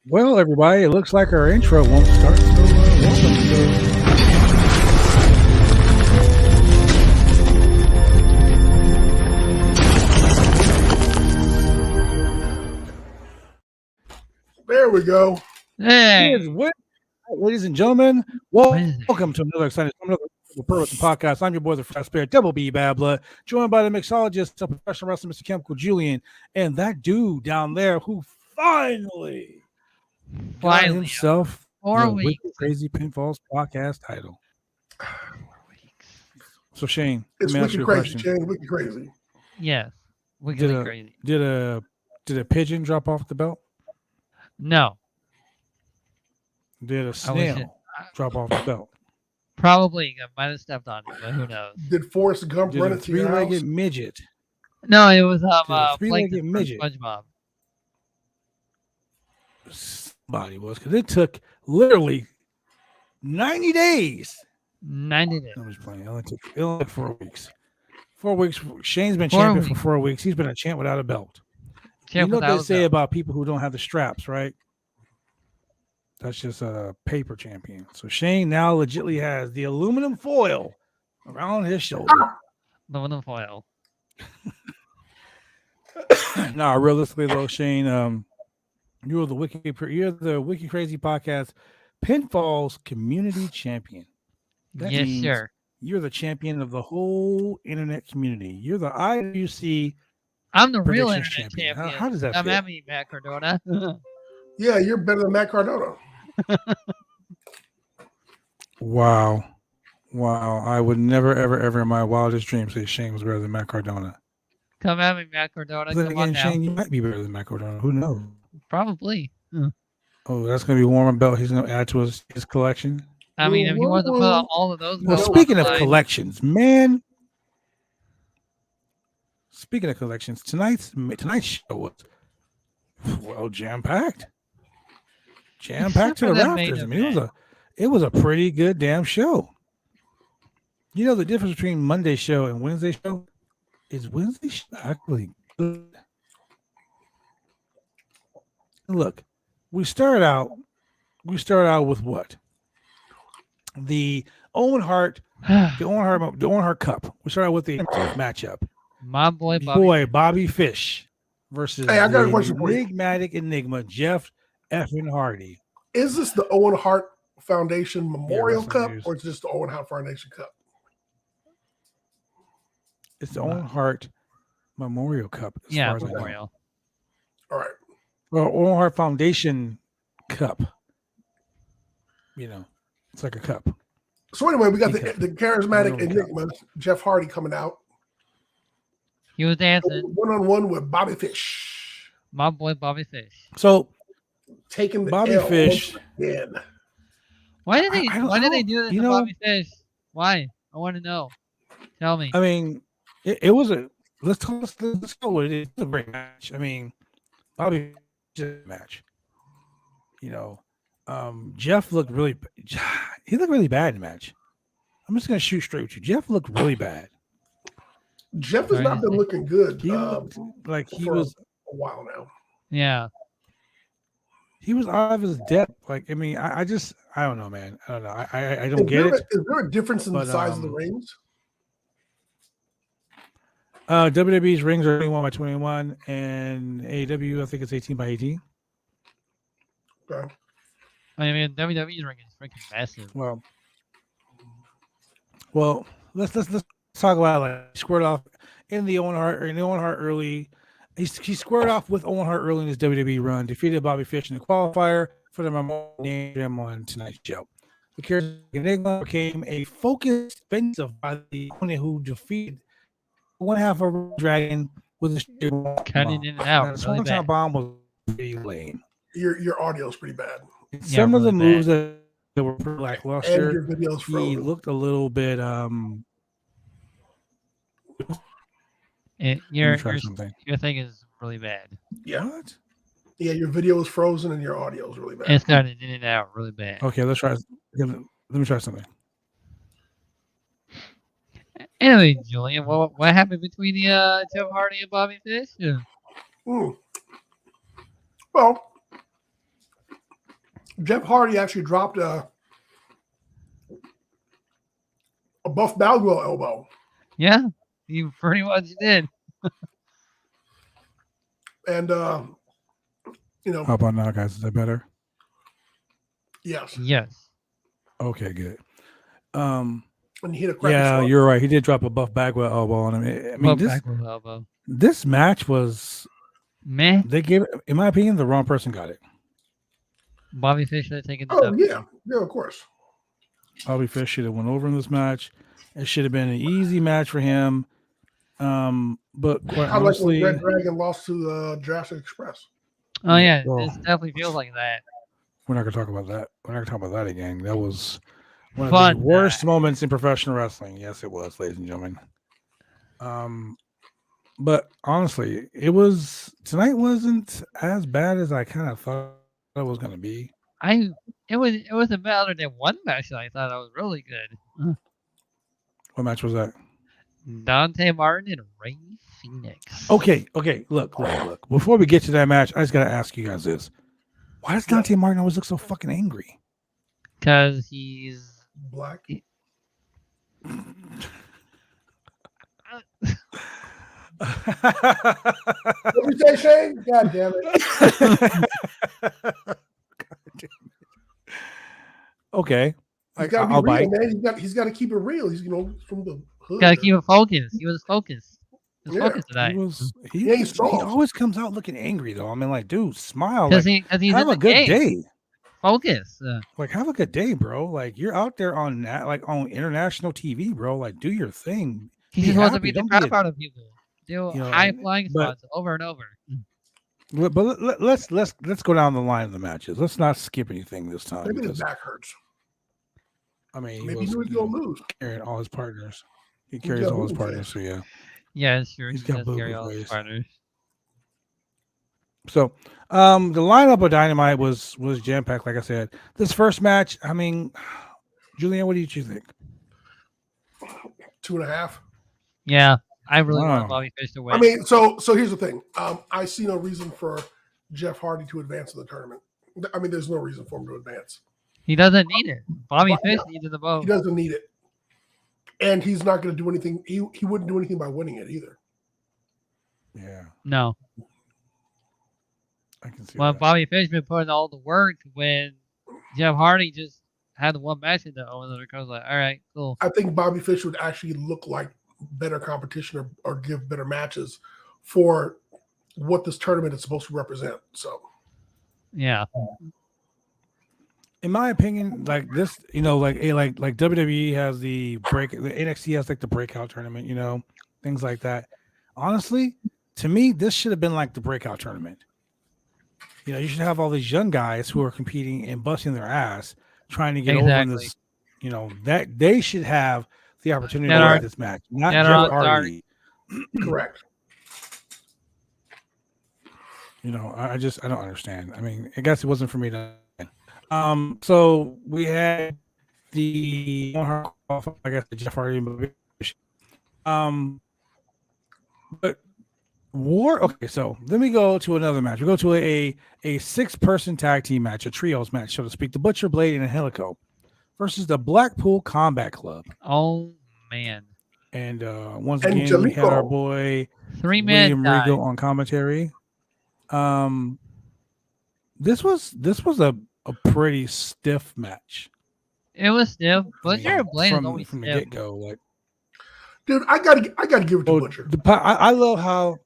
Well, everybody, it looks like our intro won't start. So, welcome to. There we go. Hey, Ladies and gentlemen, welcome to another exciting podcast. I'm your boy, the Fresh Bear, Double B Bad Blood, joined by the Mixologist, a professional wrestler, Mr. Chemical Julian, and that dude down there who finally got himself the Wicked Crazy Pinfalls podcast title. So Shane, it's let me ask you a crazy, question. Shane, wicked crazy. Yes, wickedly crazy. Did a pigeon drop off the belt? No. Did a snail drop off the belt? Probably. I might have stepped on it, but who knows? Did Forrest Gump run into your house? Three-legged midget. No, it was three-legged midget. SpongeBob. Somebody was, because it took literally 90 days. 90 days. I was playing. It only took 4 weeks. 4 weeks. Shane's been champion for 4 weeks. He's been a champ without a belt. You know what they say about people who don't have the straps, right? That's just a paper champion. So Shane now legitimately has the aluminum foil around his shoulder. Aluminum foil. Nah, realistically though, Shane, you're the Wicked Crazy Podcast Pinfalls Community Champion. That means sure. You're the champion of the whole internet community. You're the IWC. I'm the real internet champion. How does that feel? I'm happy, Matt Cardona. Yeah, you're better than Matt Cardona. Wow. I would never, ever in my wildest dreams say Shane was better than Matt Cardona. Come at me, Matt Cardona. Then again, Shane, you might be better than Matt Cardona. Who knows? Probably. Oh, that's going to be warm belt. He's going to add to his collection. I mean, if he wants to put all of those. Well, speaking of collections, man. Speaking of collections, tonight's show was jam-packed. Jam-packed to the rafters. I mean, it was a pretty good damn show. You know the difference between Monday's show and Wednesday's show is Wednesday's show actually good. Look, we started out with what? The Owen Hart Cup. We started with the matchup. My boy Bobby Fish versus I got a question for you. enigmatic enigma Jeff effing Hardy. Is this the Owen Hart Foundation Memorial Cup, news. or is this the Owen Hart Foundation Cup? It's the Owen Hart Memorial Cup. Yeah, Memorial. All right. Well, Owen Hart Foundation Cup. You know, it's like a cup. So anyway, we got the charismatic enigma Jeff Hardy coming out. He was dancing one-on-one with Bobby Fish. My boy Bobby Fish. So taking the Bobby L Fish. again. Why did they do this to Bobby Fish? Why? I want to know. Tell me. I mean, it was a let's go with it. It was a great match. I mean, Bobby Fish match. You know, Jeff looked really bad in the match. I'm just gonna shoot straight with you. Jeff looked really bad. Jeff has not been looking good. He looked like he was a while now. Yeah. He was out of his depth. Like, I mean, I don't know, man. I don't know. I don't get it. Is there a difference in the size of the rings? WWE's rings are 21 by 21, and AEW, I think it's 18 by 18. Okay. I mean, WWE's ring is freaking massive. Well, let's talk about like squared off in the Owen Hart early. He squared off with Owen Hart early in his WWE run, defeated Bobby Fish in the qualifier for the Memorial Game on tonight's show. The charismatic enigma became a focused offensive by the opponent who defeated one half of a dragon with a cutting in and out. The really bomb was pretty lame. Your audio is pretty bad. Some of the moves that were pretty lackluster. And your video's frozen. He looked a little bit your thing is really bad. Yeah. What? Yeah, your video is frozen and your audio is really bad. It's cutting in and out really bad. Okay, let's try. Let me try something. Anyway, Julian, what happened between the Jeff Hardy and Bobby Fish? Yeah. Well, Jeff Hardy actually dropped a Buff Bagwell elbow. Yeah, he pretty much did. And you know, How about now, guys? Is that better? yes. Yes. Okay, good. And he hit a crappy Yeah, spot. you're right. He did drop a Buff Bagwell elbow on him. I mean, Elbow. this match was Meh. they gave, in my opinion, the wrong person got it. Bobby Fish should have taken the Oh yeah, of course. Bobby Fish should have went over in this match. It should have been an easy match for him. But quite I like when honestly, Red Dragon lost to Jurassic Express. Oh yeah, well, this definitely feels like that. we're not gonna talk about that. We're not gonna talk about that again. That was one of Fun the worst moments in professional wrestling. Yes, it was, ladies and gentlemen. But honestly, tonight wasn't as bad as I kind of thought it was gonna be. It was a better than one match that I thought that was really good. What match was that? Dante Martin and Rey Fenix. Okay. Look. Before we get to that match, I just gotta ask you guys this: why does Dante Martin always look so fucking angry? Because he's black. What did you say, Shane? God damn it. Okay. He's got to be real, man. He's got to keep it real. He's from the hood. Got to keep it focused. He was focused. He was focused tonight. He always comes out looking angry though. I mean, like, dude, smile. Because like, he's have in a good day. Focus. Like, have a good day, bro. Like, you're out there on international TV, bro. Like, do your thing. He's supposed to beat the crap out of people. Do high flying spots over and over. But let's go down the line of the matches. Let's not skip anything this time. Maybe his back hurts. I mean, maybe he was gonna lose. Carrying all his partners. He carries all his partners. So yeah. Yeah, it's true. He's got carry all his partners. So, the lineup of Dynamite was jam packed. Like I said, this first match. I mean, Julian, what did you think? 2.5. Yeah, I really want Bobby Fish to win. I mean, so here's the thing. I see no reason for Jeff Hardy to advance in the tournament. I mean, there's no reason for him to advance. He doesn't need it. Bobby Fish needs the most. He doesn't need it, and he's not going to do anything. He wouldn't do anything by winning it either. Yeah. No. I can see. Well, that. Bobby Fish been putting all the work when Jeff Hardy just had the one match in the Owens and was like, all right, cool. I think Bobby Fish would actually look like better competition or give better matches for what this tournament is supposed to represent. So, yeah. In my opinion, like this, like WWE has the NXT has like the breakout tournament, things like that. Honestly, to me, this should have been like the breakout tournament. You should have all these young guys who are competing and busting their ass trying to get over in this. That they should have the opportunity to win this match, not Jeff Hardy. Correct. I don't understand. I mean, I guess it wasn't for me to. So we had the I guess the Jeff Hardy, but War. Okay, so then we go to another match. We go to a 6-person tag team match, a trios match, so to speak. The Butcher Blade and a Helico versus the Blackpool Combat Club. Oh man! And once again, we had our boy William Regal on commentary. This was a pretty stiff match. It was stiff. Butcher Blade from always the stiff. get go. Like, dude, I gotta give it to Butcher. I love how.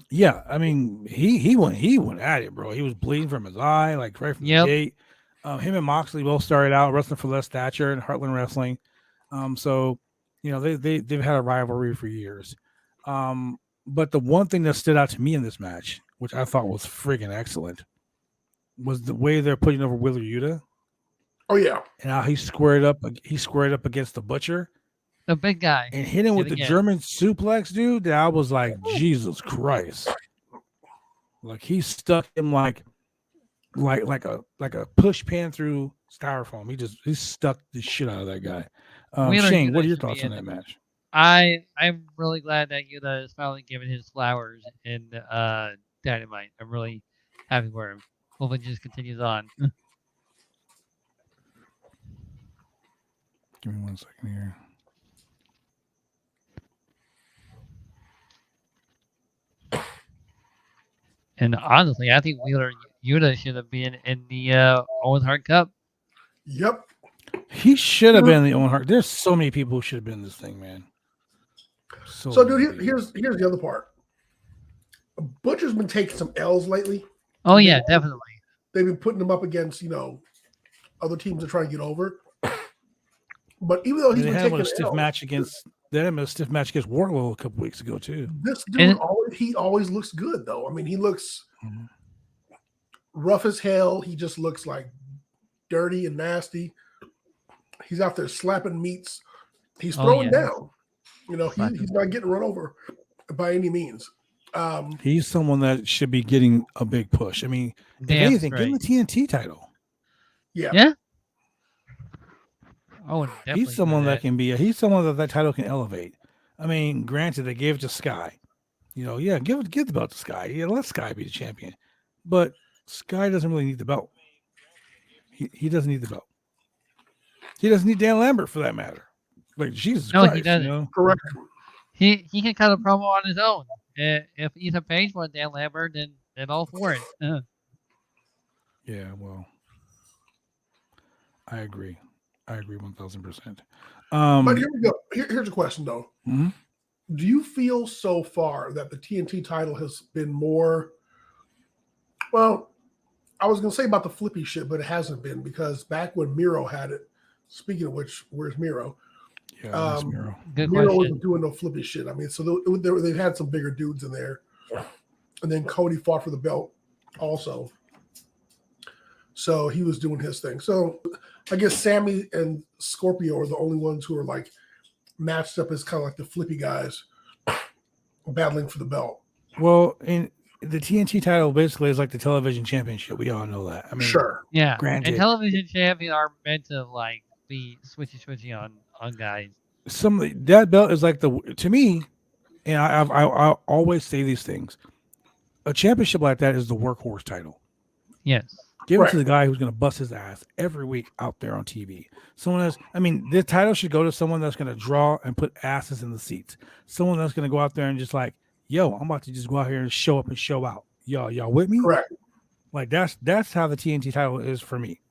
Yeah, I mean, he went at it, bro. He was bleeding from his eye, like right from the gate. Him and Moxley both started out wrestling for Les Thatcher and Heartland Wrestling. So they've had a rivalry for years. But the one thing that stood out to me in this match, which I thought was friggin' excellent, was the way they're putting over Wheeler Yuta. Oh yeah, and how he squared up against the Butcher, the big guy, and hit him with the German suplex, dude. That I was like, Jesus Christ! Like he stuck him like a push pan through styrofoam. He stuck the shit out of that guy. Shane, what are your thoughts on that match? I'm really glad that Yuta is finally giving his flowers in Dynamite. I'm really happy for him. Hope it just continues on. Give me 1 second here. And honestly, I think Wheeler Yuta should have been in the Owen Hart Cup. Yep. He should have been the Owen Hart. There's so many people who should have been in this thing, man. So, many dude, people. here's the other part. Butcher's been taking some L's lately. Oh yeah, definitely. They've been putting him up against, other teams that try to get over. But even though he's They been had him taking with a stiff L's, match against. They had him in a stiff match against Wardlow a couple weeks ago too. this dude And- always looks good though. I mean, he looks Mhm. rough as hell. He just looks like dirty and nasty. He's out there slapping meats. He's Oh, throwing yeah. down. He's not getting run over by any means. He's someone that should be getting a big push. I mean, if Damn anything, give him the straight. TNT title. Yeah. Yeah. Oh, definitely. He's someone that can be. He's someone that title can elevate. I mean, granted, they gave it to Sky. Give the belt to Sky. Yeah, let Sky be the champion. But Sky doesn't really need the belt. He doesn't need the belt. He doesn't need Dan Lambert for that matter. Like Jesus No, Christ, he doesn't. Correct. He can cut a promo on his own. If Ethan Page wants Dan Lambert, then all for it. Yeah, well, I agree. 1,000%. But here we go. Here's a question though. Mhm. Do you feel so far that the TNT title has been more? Well, I was going to say about the flippy shit, but it hasn't been because back when Miro had it. Speaking of which, where's Miro? Yeah, that's Miro. Good Miro question. wasn't doing no flippy shit. I mean, so they've had some bigger dudes in there, and then Cody fought for the belt also. So he was doing his thing. So I guess Sammy and Scorpio are the only ones who are like matched up as kind of like the flippy guys battling for the belt. Well, in the TNT title basically is like the television championship. We all know that. I mean, Sure. Yeah. Granted. And television champions are meant to like be switchy on guys. that belt is like to me, and I always say these things. A championship like that is the workhorse title. Yes. Give it Right. to the guy who's going to bust his ass every week out there on TV. Someone that's, I mean, the title should go to someone that's going to draw and put asses in the seats. Someone that's going to go out there and just like, yo, I'm about to just go out here and show up and show out. Y'all with me? Correct. Like that's how the TNT title is for me.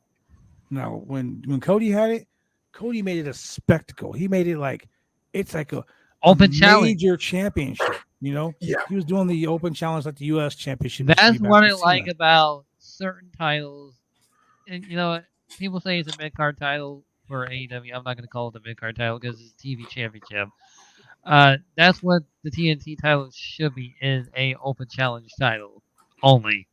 Now, when Cody had it, Cody made it a spectacle. He made it like it's like a Open challenge. major championship. Yeah. He was doing the open challenge like the U.S. championship. That's what I like about certain titles. And people say it's a mid card title for AEW. I'm not going to call it a mid card title because it's a TV championship. That's what the TNT title should be, is a open challenge title only.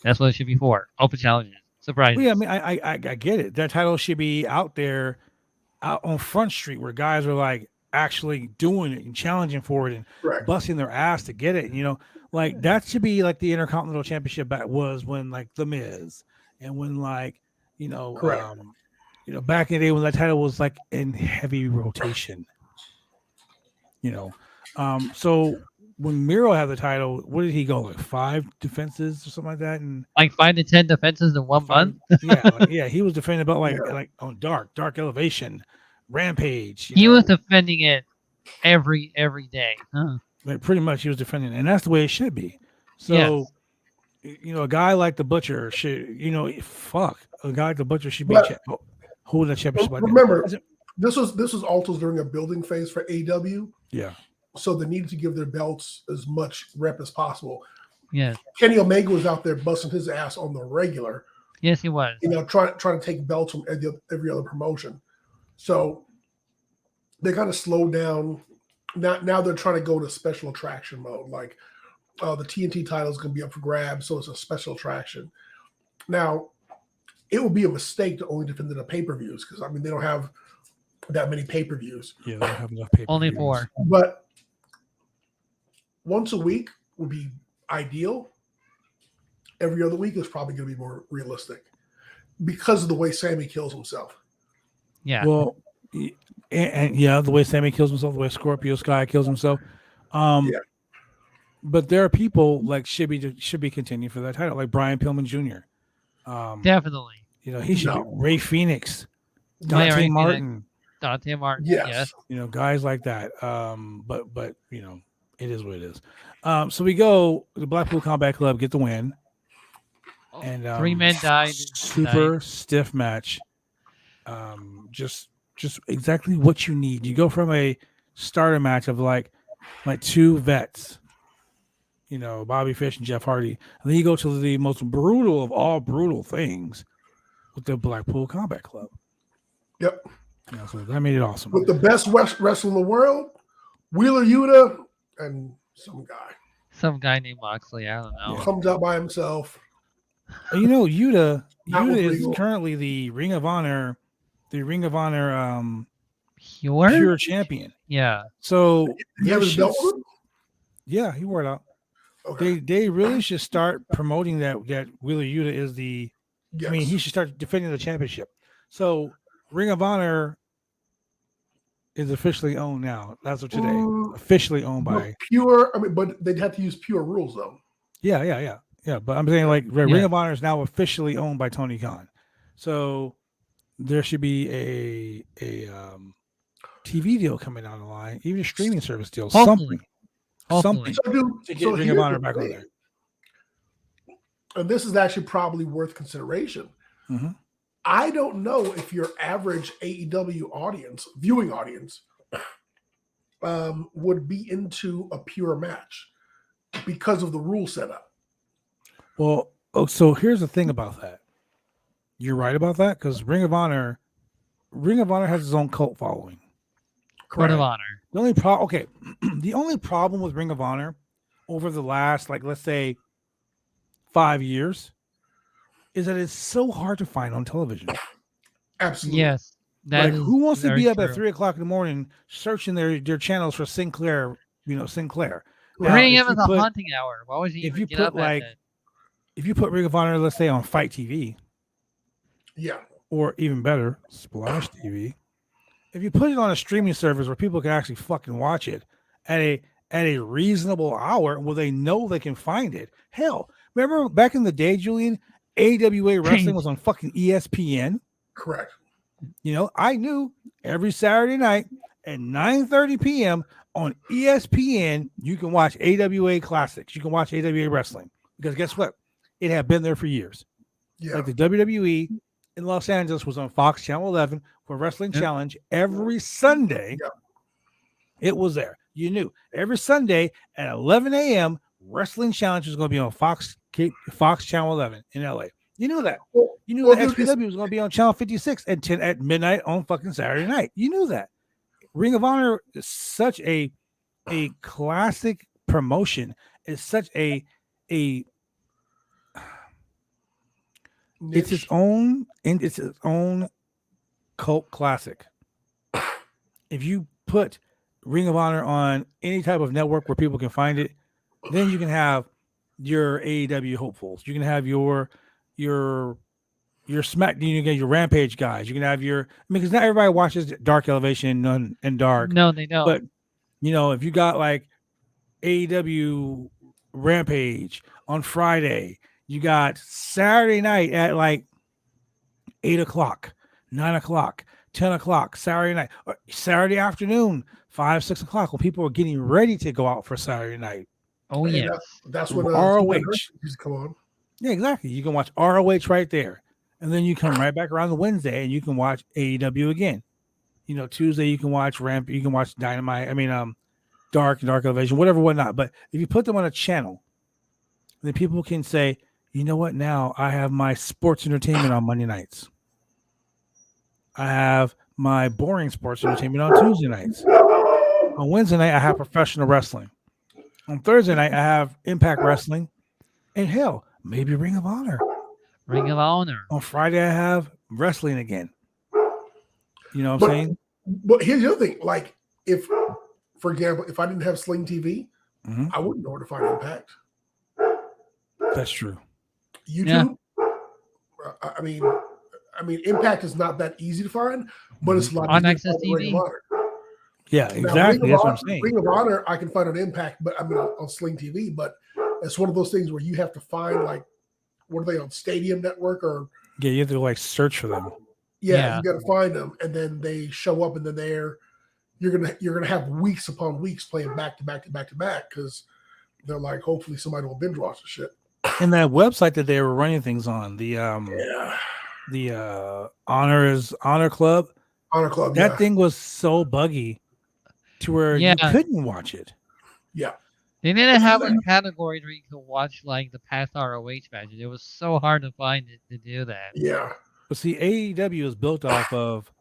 That's what it should be for. Open challenges. Surprise. Well, yeah, I mean, I get it. That title should be out there, out on Front Street, where guys are like actually doing it and challenging for it and Correct. busting their ass to get it. Like that should be like the Intercontinental Championship that was when like The Miz and when like Correct. back in the day when that title was like in heavy rotation. So when Miro had the title, what did he go like 5 defenses or something like that? And Like 5 to 10 defenses in 1 month. yeah, he was defending about like on Dark Elevation, Rampage. He was defending it every day. Huh. Like pretty much he was defending it, and that's the way it should be. So, a guy like the Butcher should, a guy like the Butcher should be holding a championship. Like Remember, that. this was also during a building phase for AEW. Yeah. So they needed to give their belts as much rep as possible. Yes. Kenny Omega was out there busting his ass on the regular, Yes, he was. trying to take belts from every other promotion. So they kind of slowed down. Now they're trying to go to special attraction mode. Like the TNT title is going to be up for grabs, so it's a special attraction. Now, it would be a mistake to only defend it at pay-per-views because, I mean, they don't have that many pay-per-views. Yeah, they don't have enough pay-per-views. Only 4. But once a week would be ideal. Every other week is probably going to be more realistic because of the way Sammy kills himself. Yeah. Well, and the way Sammy kills himself, the way Scorpio Sky kills himself. But there are people like should be continuing for that title, like Brian Pillman Jr. Definitely. He should be Ray Phoenix, Yeah, Dante Ray Martin. Dante Martin. Yes. Yes. Guys like that. But it is what it is. So we go the Blackpool Combat Club, get the win. And 3 men died. Super stiff match. Just exactly what you need. You go from a starter match of like two vets, Bobby Fish and Jeff Hardy, and then you go to the most brutal of all brutal things with the Blackpool Combat Club. Yep. So that made it awesome. With the best wrestler in the world, Wheeler Yuta, and some guy named Moxley. I don't know. comes out by himself. Yuta Not with is Regal. currently the Ring of Honor Pure? pure champion. Yeah. So He have his belt on? yeah, he wore it out. Okay. They really should start promoting that Wheeler Yuta is the. Yes. I mean, he should start defending the championship. So Ring of Honor is officially owned now. That's of today. Officially owned by Pure. I mean, but they'd have to use pure rules though. Yeah. But I'm saying Ring of Honor is now officially owned by Tony Khan. So there should be a TV deal coming down the line, even a streaming service deal, Hopefully. something to get Ring of Honor back on there. And this is actually probably worth consideration. Mm-hmm. I don't know if your average AEW viewing audience, would be into a pure match because of the rule setup. Well, so here's the thing about that. You're right about that because Ring of Honor has its own cult following. Court of Honor. The only problem with Ring of Honor over the last, let's say, 5 years is that it's so hard to find on television. Absolutely. Yes. Who wants to be up true. at 3:00 in the morning searching their channels for Sinclair? Sinclair. Ring of is a hunting hour. Why would you even get up at that? If you put Ring of Honor, let's say on Fight TV, yeah, or even better, Splash TV. If you put it on a streaming service where people can actually fucking watch it at a reasonable hour where they know they can find it. Hell, remember back in the day, Julian, AWA Wrestling was on fucking ESPN. Correct. I knew every Saturday night at 9:30 p.m. on ESPN, you can watch AWA Classics. You can watch AWA Wrestling. Because guess what? It had been there for years. Yeah. Like the WWE in Los Angeles was on Fox Channel 11 for Wrestling Challenge every Sunday. Yeah. It was there. You knew every Sunday at 11 a.m. Wrestling Challenge was going to be on Fox Channel 11 in LA. You knew that. You knew that XPW was going to be on Channel 56 at midnight on fucking Saturday night. You knew that. Ring of Honor is such a classic promotion. It's such a it's its own cult classic. If you put Ring of Honor on any type of network where people can find it, then you can have your AEW hopefuls. You can have your Smack, you can get your Rampage guys. You can have because not everybody watches Dark Elevation and Dark. No, they don't. But if you got like AEW Rampage on Friday, you got Saturday night at 8:00, 9:00, 10:00, Saturday night, or Saturday afternoon, 5, 6 o'clock, when people are getting ready to go out for Saturday night. Oh yeah, that's when ROH come on. Yeah, exactly. You can watch ROH right there, and then you come right back around the Wednesday, and you can watch AEW again. Tuesday you can watch you can watch Dynamite. Dark Elevation, whatnot. But if you put them on a channel, then people can say, you know what? Now I have my sports entertainment on Monday nights. I have my boring sports entertainment on Tuesday nights. On Wednesday night, I have professional wrestling. On Thursday night, I have Impact Wrestling. And hell, maybe Ring of Honor. Ring of Honor. On Friday, I have wrestling again. You know what I'm saying? But here's the other thing. If, for example, if I didn't have Sling TV, I wouldn't know where to find Impact. That's true. YouTube. Yeah. I mean, Impact is not that easy to find, but it's a lot on easier Access to find Ring of TV. Honor. Yeah, exactly. That's what I'm saying. Ring of Honor, I can find on Impact, but on Sling TV. But it's one of those things where you have to find what are they on Stadium Network or? Yeah, you have to search for them. Yeah, you got to find them, and then they show up, and then you're gonna have weeks upon weeks playing back to back to back to back because they're like, hopefully somebody will binge watch the shit. And that website that they were running things on, the Honor Club. Honor Club. That thing was so buggy to where you couldn't watch it. Yeah. They didn't have like categories where you could watch like the past ROH matches. It was so hard to find it to do that. Yeah. But see, AEW is built off of,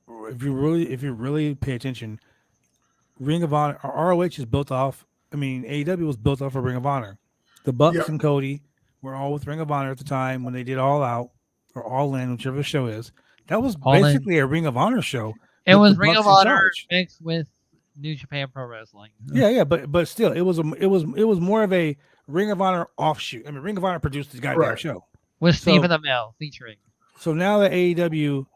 if you really pay attention, Ring of Honor, ROH is built off. I mean, AEW was built off of Ring of Honor. The Bucks and Cody were all with Ring of Honor at the time when they did All Out or All In, whichever the show is. That was basically a Ring of Honor show. It was Ring of Honor mixed with New Japan Pro Wrestling. Yeah, but still, it was more of a Ring of Honor offshoot. I mean, Ring of Honor produced the goddamn show with Stephen Amell featuring. So now that AEW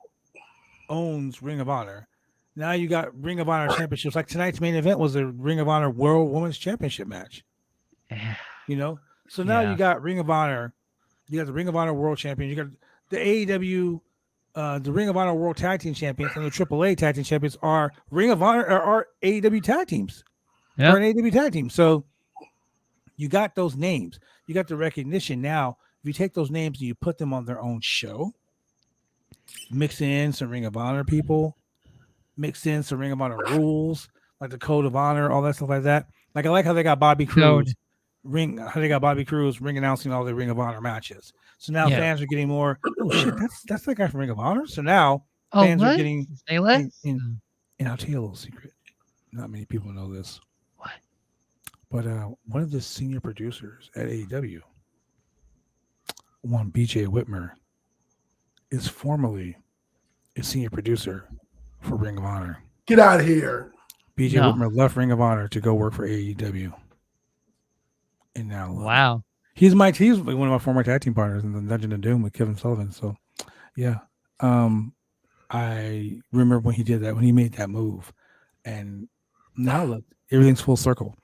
owns Ring of Honor, now you got Ring of Honor championships. Like tonight's main event was a Ring of Honor World Women's Championship match. You know, so now you got Ring of Honor. You got the Ring of Honor World Champion. You got the AEW. The Ring of Honor World Tag Team Champions and the AAA Tag Team Champions are Ring of Honor or are AEW tag teams. Or an AEW tag team. So you got those names. You got the recognition. Now, if you take those names and you put them on their own show, mix in some Ring of Honor people, mix in some Ring of Honor rules, like the Code of Honor, all that stuff like that. Like I like how they got Bobby Cruz ring announcing all the Ring of Honor matches. So now fans are getting more. Oh shit, that's that guy from Ring of Honor. So now fans are getting. And I'll tell you a little secret. Not many people know this. What? But one of the senior producers at AEW, one BJ Whitmer, is formerly a senior producer for Ring of Honor. Get out of here. BJ Whitmer left Ring of Honor to go work for AEW. And now, he's one of my former tag team partners in the Dungeon of Doom with Kevin Sullivan. So, yeah, I remember when he did that, when he made that move, and now look, everything's full circle.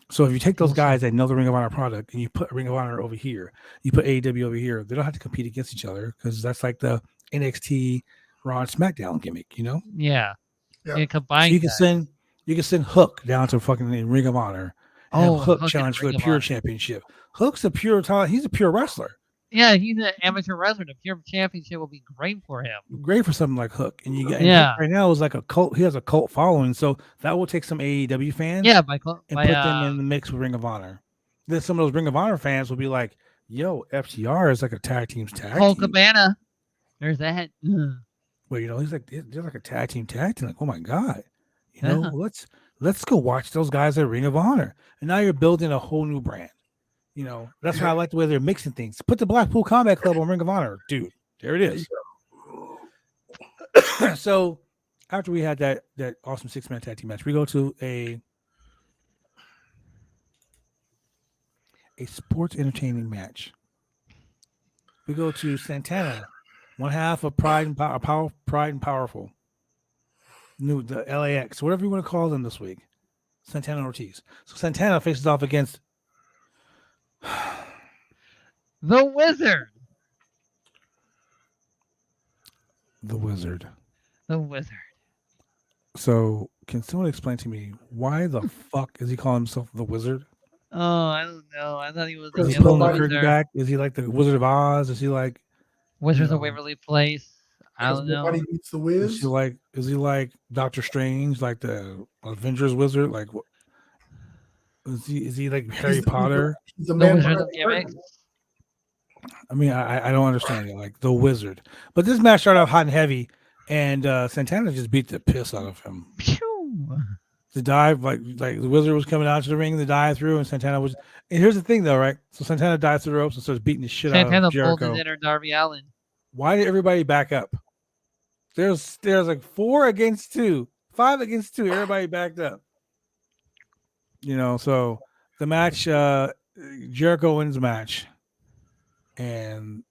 So if you take those guys that know the Ring of Honor product and you put Ring of Honor over here, you put AEW over here, they don't have to compete against each other because that's like the NXT Raw and SmackDown gimmick, you know? Yeah. Yeah. Combine. So you can send Hook down to fucking Ring of Honor. Hook challenge for the Pure Championship. Hook's a pure talent. He's a pure wrestler. Yeah, he's an amateur wrestler. The Pure Championship will be great for him. Great for something like Hook. And you get Hook right now is like a cult. He has a cult following, so that will take some AEW fans. Yeah, put them in the mix with Ring of Honor. Then some of those Ring of Honor fans will be like, "Yo, FTR is like a tag team. Cole Cabana. There's that. Well, you know, he's like they're like a tag team. Like, oh my god, you know, let's go watch those guys at Ring of Honor. And now you're building a whole new brand. You know, that's why I like the way they're mixing things. Put the Blackpool Combat Club on Ring of Honor, dude. There it is. So after we had that awesome 6-man tag team match, we go to a sports entertaining match. We go to Santana, one half of Pride and Powerful. The LAX, whatever you want to call them this week. Santana Ortiz. So Santana faces off against the Wizard. The Wizard. So can someone explain to me why the fuck is he calling himself the Wizard? Oh, I don't know. I thought he was Is he pulling the curtain back? Is he like the Wizard of Oz? Is he like Wizards of Waverly Place? I don't know. Nobody beats the Wiz. Is he like Doctor Strange, like the Avengers Wizard? Like what? Is he like Harry Potter? He's a man. I mean, I don't understand it. Like the Wizard, but this match started off hot and heavy, and Santana just beat the piss out of him. The dive, like the Wizard was coming out to the ring, the dive through, and Santana was. And here's the thing, though, right? So Santana dives through the ropes and starts beating the shit out of Jericho. Santana pulled his Darby Allin. Why did everybody back up? There's like 4 against 2, 5 against 2. Everybody backed up. You know, so the match, Jericho wins the match, and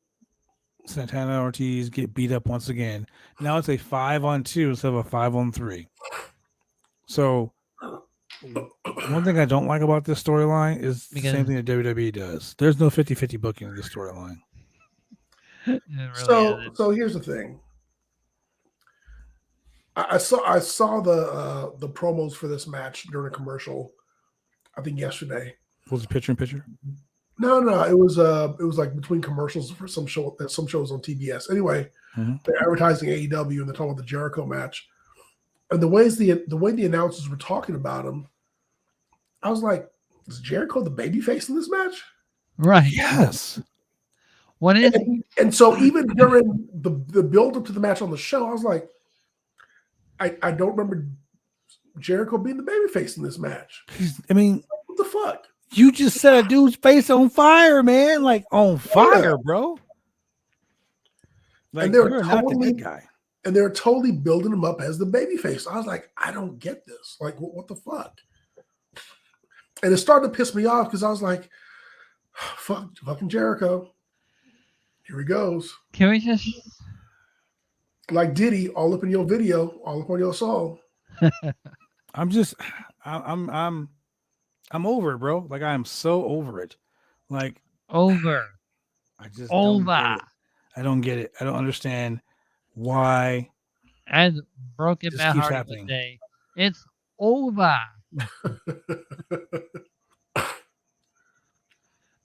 Santana and Ortiz get beat up once again. Now it's a 5-on-2 instead of a 5-on-3. So one thing I don't like about this storyline is the same thing that WWE does. There's no 50-50 booking in this storyline. So here's the thing. I saw the promos for this match during a commercial. I think yesterday. Was it picture in picture? No, it was like between commercials for some shows on TBS. Anyway, they're advertising AEW and they're talking about the Jericho match, and the way the announcers were talking about him, I was like, is Jericho the babyface in this match? Right. Yes. What is and so even during the build up to the match on the show, I was like, I don't remember Jericho being the babyface in this match. I mean, what the fuck? You just set a dude's face on fire, man. Like on fire, bro. Like and they're you're not the good guy. And they're totally building him up as the babyface. I was like, I don't get this. Like, what the fuck? And it started to piss me off because I was like, fucking Jericho. Here he goes. Can we just like Diddy, all up in your video, all up on your song? I'm over it, bro. Like I am so over it. Like over. I just over. I don't get it. I don't understand why. As broken this Matt keeps Hardy happening. would say, it's over.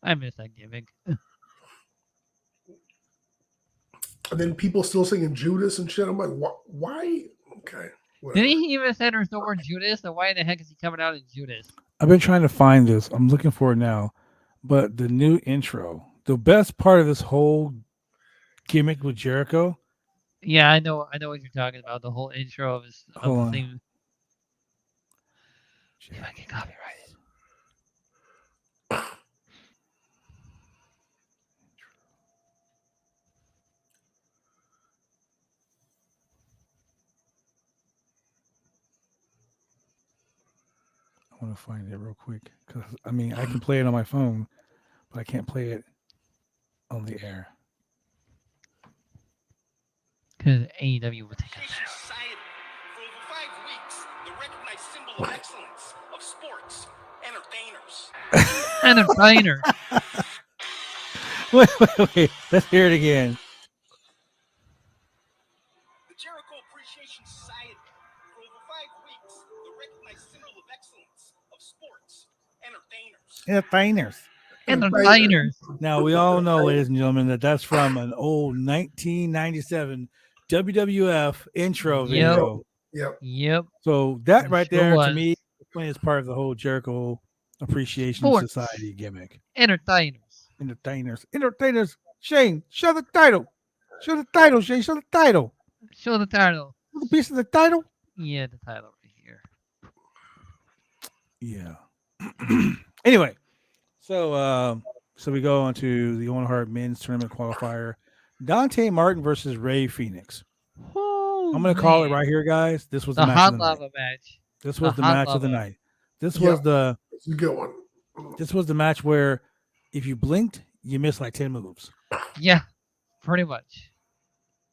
I miss that gimmick. And then people still singing Judas and shit. I'm like, why? Okay. Did he even say there's no more Judas? So why the heck is he coming out in Judas? I've been trying to find this. I'm looking for it now. But the new intro, the best part of this whole gimmick with Jericho. Yeah, I know what you're talking about. The whole intro of his Hold on. thing. If I get copyrighted. I want to find it real quick because I mean I can play it on my phone, but I can't play it on the air. Because AEW will take us out. Society. For over 5 weeks, the recognized symbol of excellence of sports entertainers. Entertainer. Wait. Let's hear it again. The Jericho Appreciation Society. For over 5 weeks, the recognized symbol of excellence of sports entertainers. Entertainers. Now we all know, ladies and gentlemen, that that's from an old 1997 WWF intro video. Yep. So that It right sure there was. to me is part of the whole Jericho Appreciation Sports. Society gimmick. Entertainers. Entertainers. Shane, show the title. Shane. Show the title. Show the title. A piece of the title. Yeah, the title right here. Yeah. Anyway, so we go on to the Owen Hart Men's Tournament Qualifier. Dante Martin versus Ray Phoenix. I'm going to call it right here, guys. This was The the match hot of the lava night. match. This was the the hot match of the lava. night. This was the It's a good one. this was the match where if you blinked, you missed like 10 moves. Yeah, pretty much.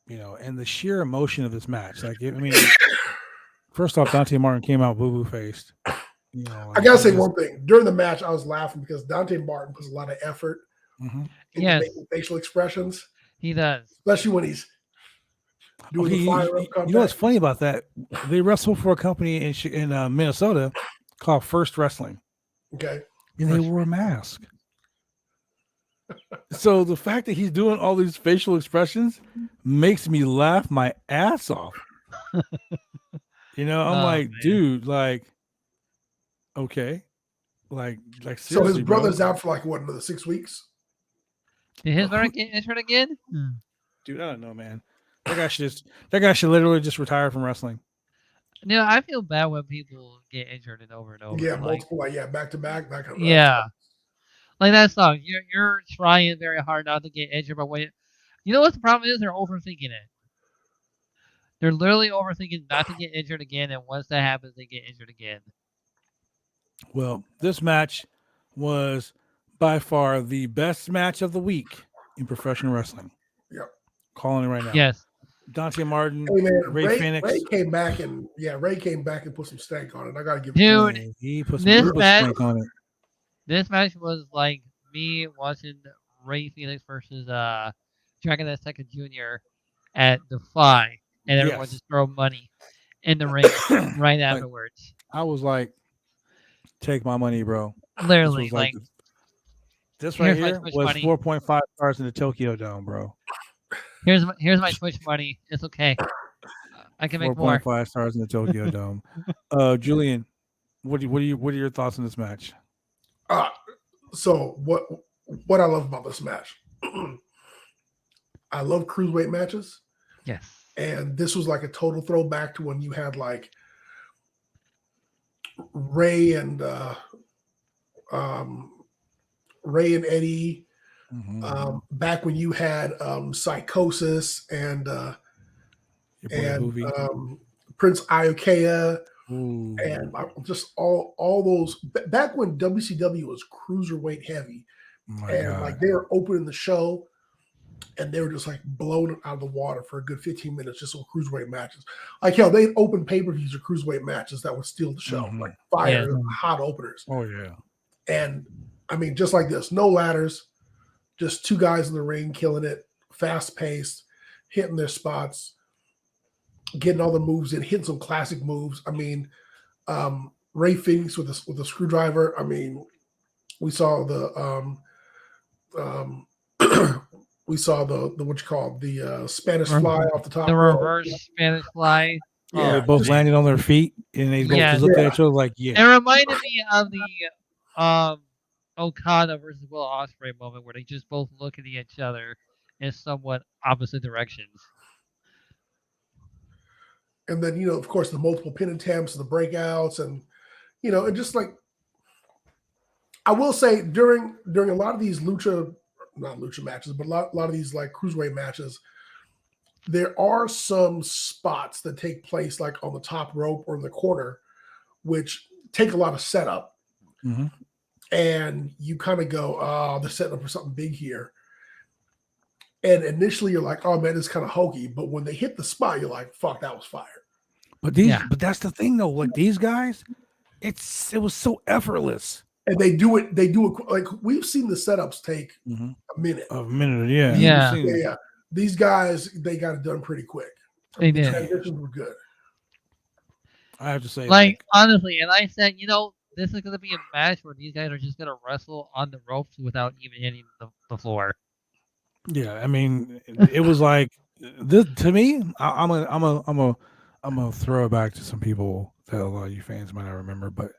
You know, and the sheer emotion of this match. Like, I mean, first off, Dante Martin came out boo-boo faced. You know, I gotta say one thing. During the match, I was laughing because Dante Martin puts a lot of effort into making facial expressions. He does. Especially when he's doing the fire up comeback. You know what's funny about that? They wrestled for a company in Minnesota called First Wrestling. Okay. And they wore a mask. So the fact that he's doing all these facial expressions makes me laugh my ass off. You know, I'm like, man. dude, like, okay. Like So his seriously, brother's bro. out for like what, another 6 weeks? Did his brother get injured again? Dude, I don't know, man. That guy should literally just retire from wrestling. You know, I feel bad when people get injured and over. Yeah, like, multiple, back to back, that kind of yeah. Like that song. You're trying very hard not to get injured, but when you know what the problem is, they're overthinking it. They're literally overthinking not to get injured again, and once that happens, they get injured again. Well, this match was by far the best match of the week in professional wrestling. Yep. Calling it right now. Yes. Dante Martin, Hey man, Ray Phoenix. Ray came back and put some stank on it. I gotta give Dude, it. He put some this uber match- stank on it. This match was like me watching Ray Phoenix versus Dragon Second Jr. at Defy, and everyone Yes. just throw money. in the ring right Like, afterwards. I was like, take my money, bro. This Literally, was like like, this right here's my here Twitch was money. 4.5 stars in the Tokyo Dome, bro. Here's my Twitch money. It's okay. I can make more. 4.5 stars in the Tokyo Dome. Julian, what are your thoughts on this match? So what I love about this match, I love cruiserweight matches, Yes. and this was like a total throwback to when you had like Ray and Eddie, Mm-hmm. back when you had Psychosis and Your boy Hoovy. Prince Iokea, Ooh. and just all those back when WCW was cruiserweight heavy, My and God. like they were opening the show, and they were just like blowing it out of the water for a good 15 minutes just on cruiserweight matches. Like hell, they'd open pay-per-views or cruiserweight matches that would steal the show, Mhm. like fire, Yeah. hot openers. Oh yeah. And I mean, just like this, no ladders, just two guys in the ring killing it, fast paced, hitting their spots, getting all the moves in, hitting some classic moves. I mean, Ray Phoenix with a screwdriver. I mean, we saw the we saw the what you call it, the Spanish fly off the top The rope. reverse Spanish fly. Yeah, They both just- landed on their feet and they both Yeah. just looked Yeah. at each other like, It yeah. reminded me of the Okada versus Will Ospreay moment where they just both look at each other in somewhat opposite directions. And then, you know, of course, the multiple pin attempts, the breakouts, and, you know, and just like, I will say during a lot of these not lucha matches, but a lot of these like cruiserweight matches, there are some spots that take place like on the top rope or in the corner, which take a lot of setup. Mhm. And you kind of go, oh, they're setting up for something big here. And initially you're like, oh man, it's kind of hokey. But when they hit the spot, you're like, fuck, that was fire. But these, Yeah. but that's the thing though. Like these guys, it was so effortless. And they do it like we've seen the setups take Mhm. a minute. A minute, yeah. Yeah. We've seen it. Yeah. These guys, they got it done pretty quick. They The did. transitions were good. I have to say, Like, honestly, and I said, you know, this is going to be a match where these guys are just going to wrestle on the ropes without even hitting the floor. yeah. I mean, it was like this to me. I'm gonna throw it back to some people that a lot of you fans might not remember, but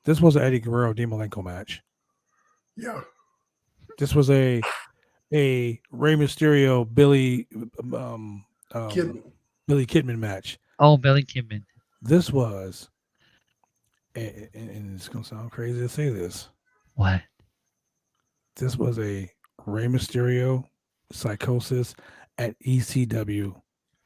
this was an Eddie Guerrero Dean Malenko match. Yeah. This was a Rey Mysterio Billy Kidman. Billy Kidman match. Oh, Billy Kidman. This was, and it's gonna sound crazy to say this. What? This was a Rey Mysterio Psychosis at ECW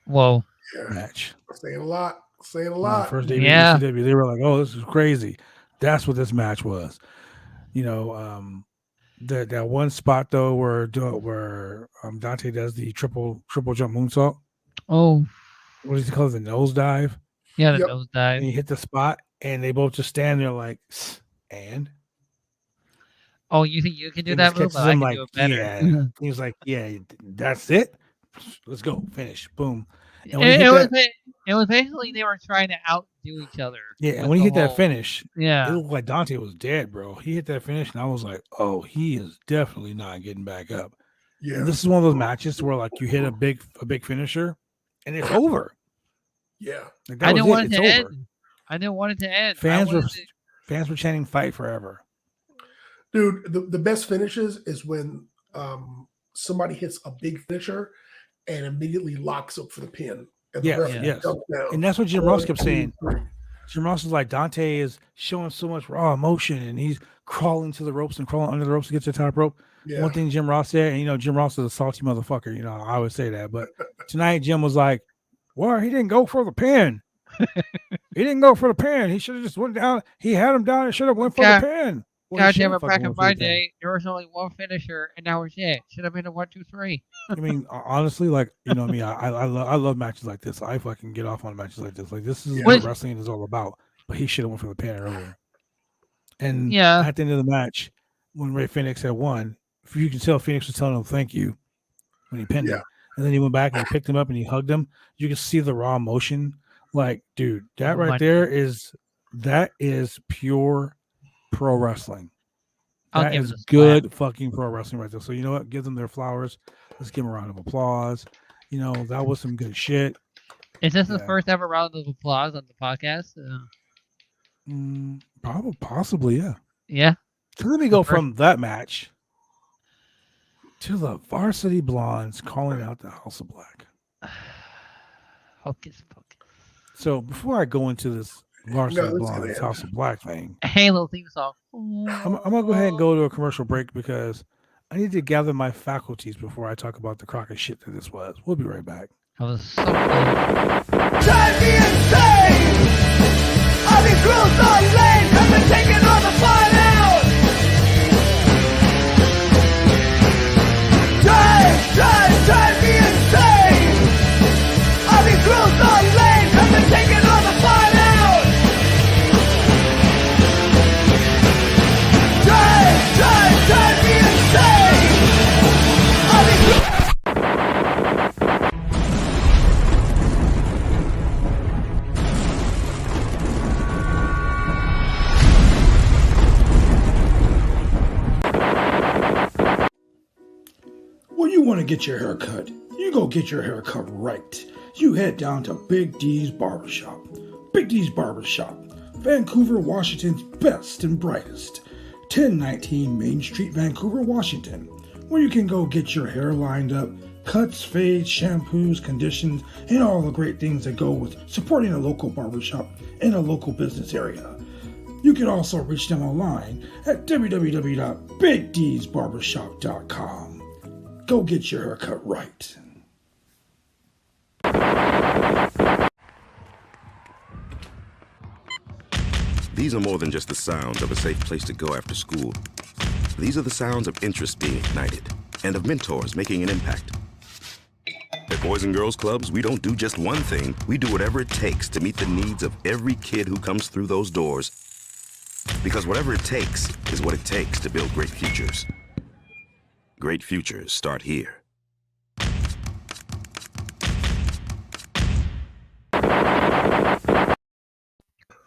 Whoa. Yeah. match. Saying a lot. Saying a When they lot. first debuted Yeah. ECW, they were like, "Oh, this is crazy." That's what this match was. You know, that one spot though where Dante does the triple jump moonsault. Oh, What does he call it? The nosedive. yeah, the Yep. And nosedive. he hit the spot, and they both just stand there like, and Oh, you think you can do and that just move? catches But I him can like, do it better. yeah. He was like, yeah, that's it. Let's go, finish, boom. And when he It, hit it was that, it was basically they were trying to outdo each other. yeah, and with when he the hit that whole- finish, it Yeah. looked like Dante was dead, bro. He hit that finish, and I was like, oh, he is definitely not getting back up. Yeah. And this is one of those matches where like you hit a big finisher, and it's over. Yeah. Like, that I was didn't want it It's to over. end. I didn't want it to end. Fans were chanting "Fight forever." Dude, the best finishes is when somebody hits a big finisher and immediately locks up for the pin. And the Yes, referee yes. jumps down. And that's what Jim Ross kept 1, 2, saying. 3. Jim Ross is like, Dante is showing so much raw emotion, and he's crawling to the ropes and crawling under the ropes to get to the top rope. Yeah. One thing Jim Ross said, and you know, Jim Ross is a salty motherfucker. You know, I would say that, but tonight Jim was like, "Well, he didn't go for the pin. He didn't go for the pin. He should have just went down. He had him down and should have went for God- the pin." Well, he God damn should've it! fucking Back in went for my the pin. day, there was only one finisher, and that was it. Should have been a 1, 2, 3. I mean, honestly, like, you know me, I love matches like this. I fucking get off on matches like this. Like, this is Yeah. what wrestling is all about. But he should have went for the pin earlier. And Yeah. at the end of the match, when Ray Phoenix had won, you can tell Phoenix was telling him thank you when he pinned Yeah. him. And then he went back and he picked him up and he hugged him. You can see the raw emotion Like, dude, that Oh right my there is pure pro wrestling. I'll That give is it a slap. good fucking pro wrestling right there. So you know what? Give them their flowers. Let's give them a round of applause. You know, that was some good shit. Is this the Yeah. first ever round of applause on the podcast? Probably, possibly, yeah. Yeah. So let me go from that match to the Varsity Blondes calling out the House of Black. Hocus pocus. So before I go into this Varsity No, it's gonna Blondes end. House of Black thing, Halo theme song. I'm gonna go ahead and go to a commercial break because I need to gather my faculties before I talk about the crock of shit that this was. We'll be right back. I was so close. Drive me insane! All these rules are lame, have been taking all the fun out! Drive me insane! All these rules are lame, have been taking all the fun out! Drive me insane! All these When you want to get your hair cut, you go get your hair cut right. You head down to Big D's Barbershop. Big D's Barbershop, Vancouver, Washington's best and brightest. 1019 Main Street, Vancouver, Washington, where you can go get your hair lined up, cuts, fades, shampoos, conditions, and all the great things that go with supporting a local barbershop in a local business area. You can also reach them online at www.bigdsbarbershop.com. Go get your haircut right. These are more than just the sounds of a safe place to go after school. These are the sounds of interest being ignited and of mentors making an impact. At Boys and Girls Clubs, we don't do just one thing. We do whatever it takes to meet the needs of every kid who comes through those doors. Because whatever it takes is what it takes to build great futures. Great futures start here.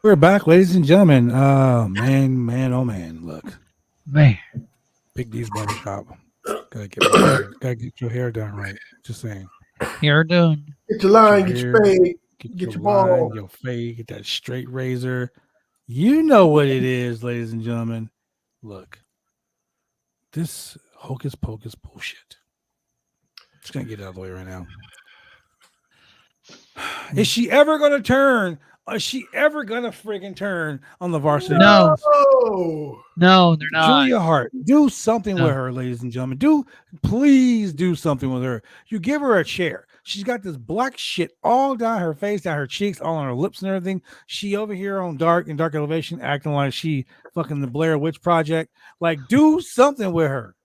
We're back, ladies and gentlemen. Oh man, look. Man. Big D's Barbershop. Gotta get your hair done right. Just saying. Hair done. Get your line, Get get your your hair, fade, Get get your your ball. line, your fade, get that straight razor. You know what it is, ladies and gentlemen. Look, this hocus pocus bullshit. Just gonna get it out of the way right now. Is she ever gonna turn? Is she ever gonna friggin' turn on the varsity? No. Blondes? Oh, No, they're not. Julia Hart, do something No. with her, ladies and gentlemen. Please do something with her. You give her a chair. She's got this black shit all down her face, down her cheeks, all on her lips and everything. She over here on Dark Elevation acting like she fucking the Blair Witch Project. Like, do something with her.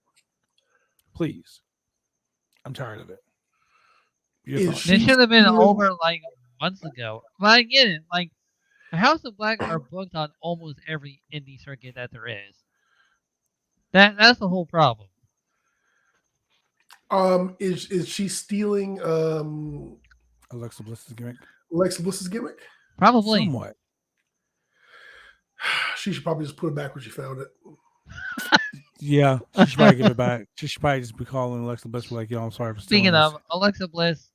Please. I'm tired of it. Your Is thoughts? she- This should have been still- over like months ago. But I get it. Like, the House of Black are booked on almost every indie circuit that there is. That's the whole problem. is she stealing Alexa Bliss's gimmick? Alexa Bliss's gimmick? Probably. Somewhat. She should probably just put it back when she found it. Yeah, she should probably give it back. She should probably just be calling Alexa Bliss, be like, yo, I'm sorry for stealing Speaking this. of Alexa Bliss,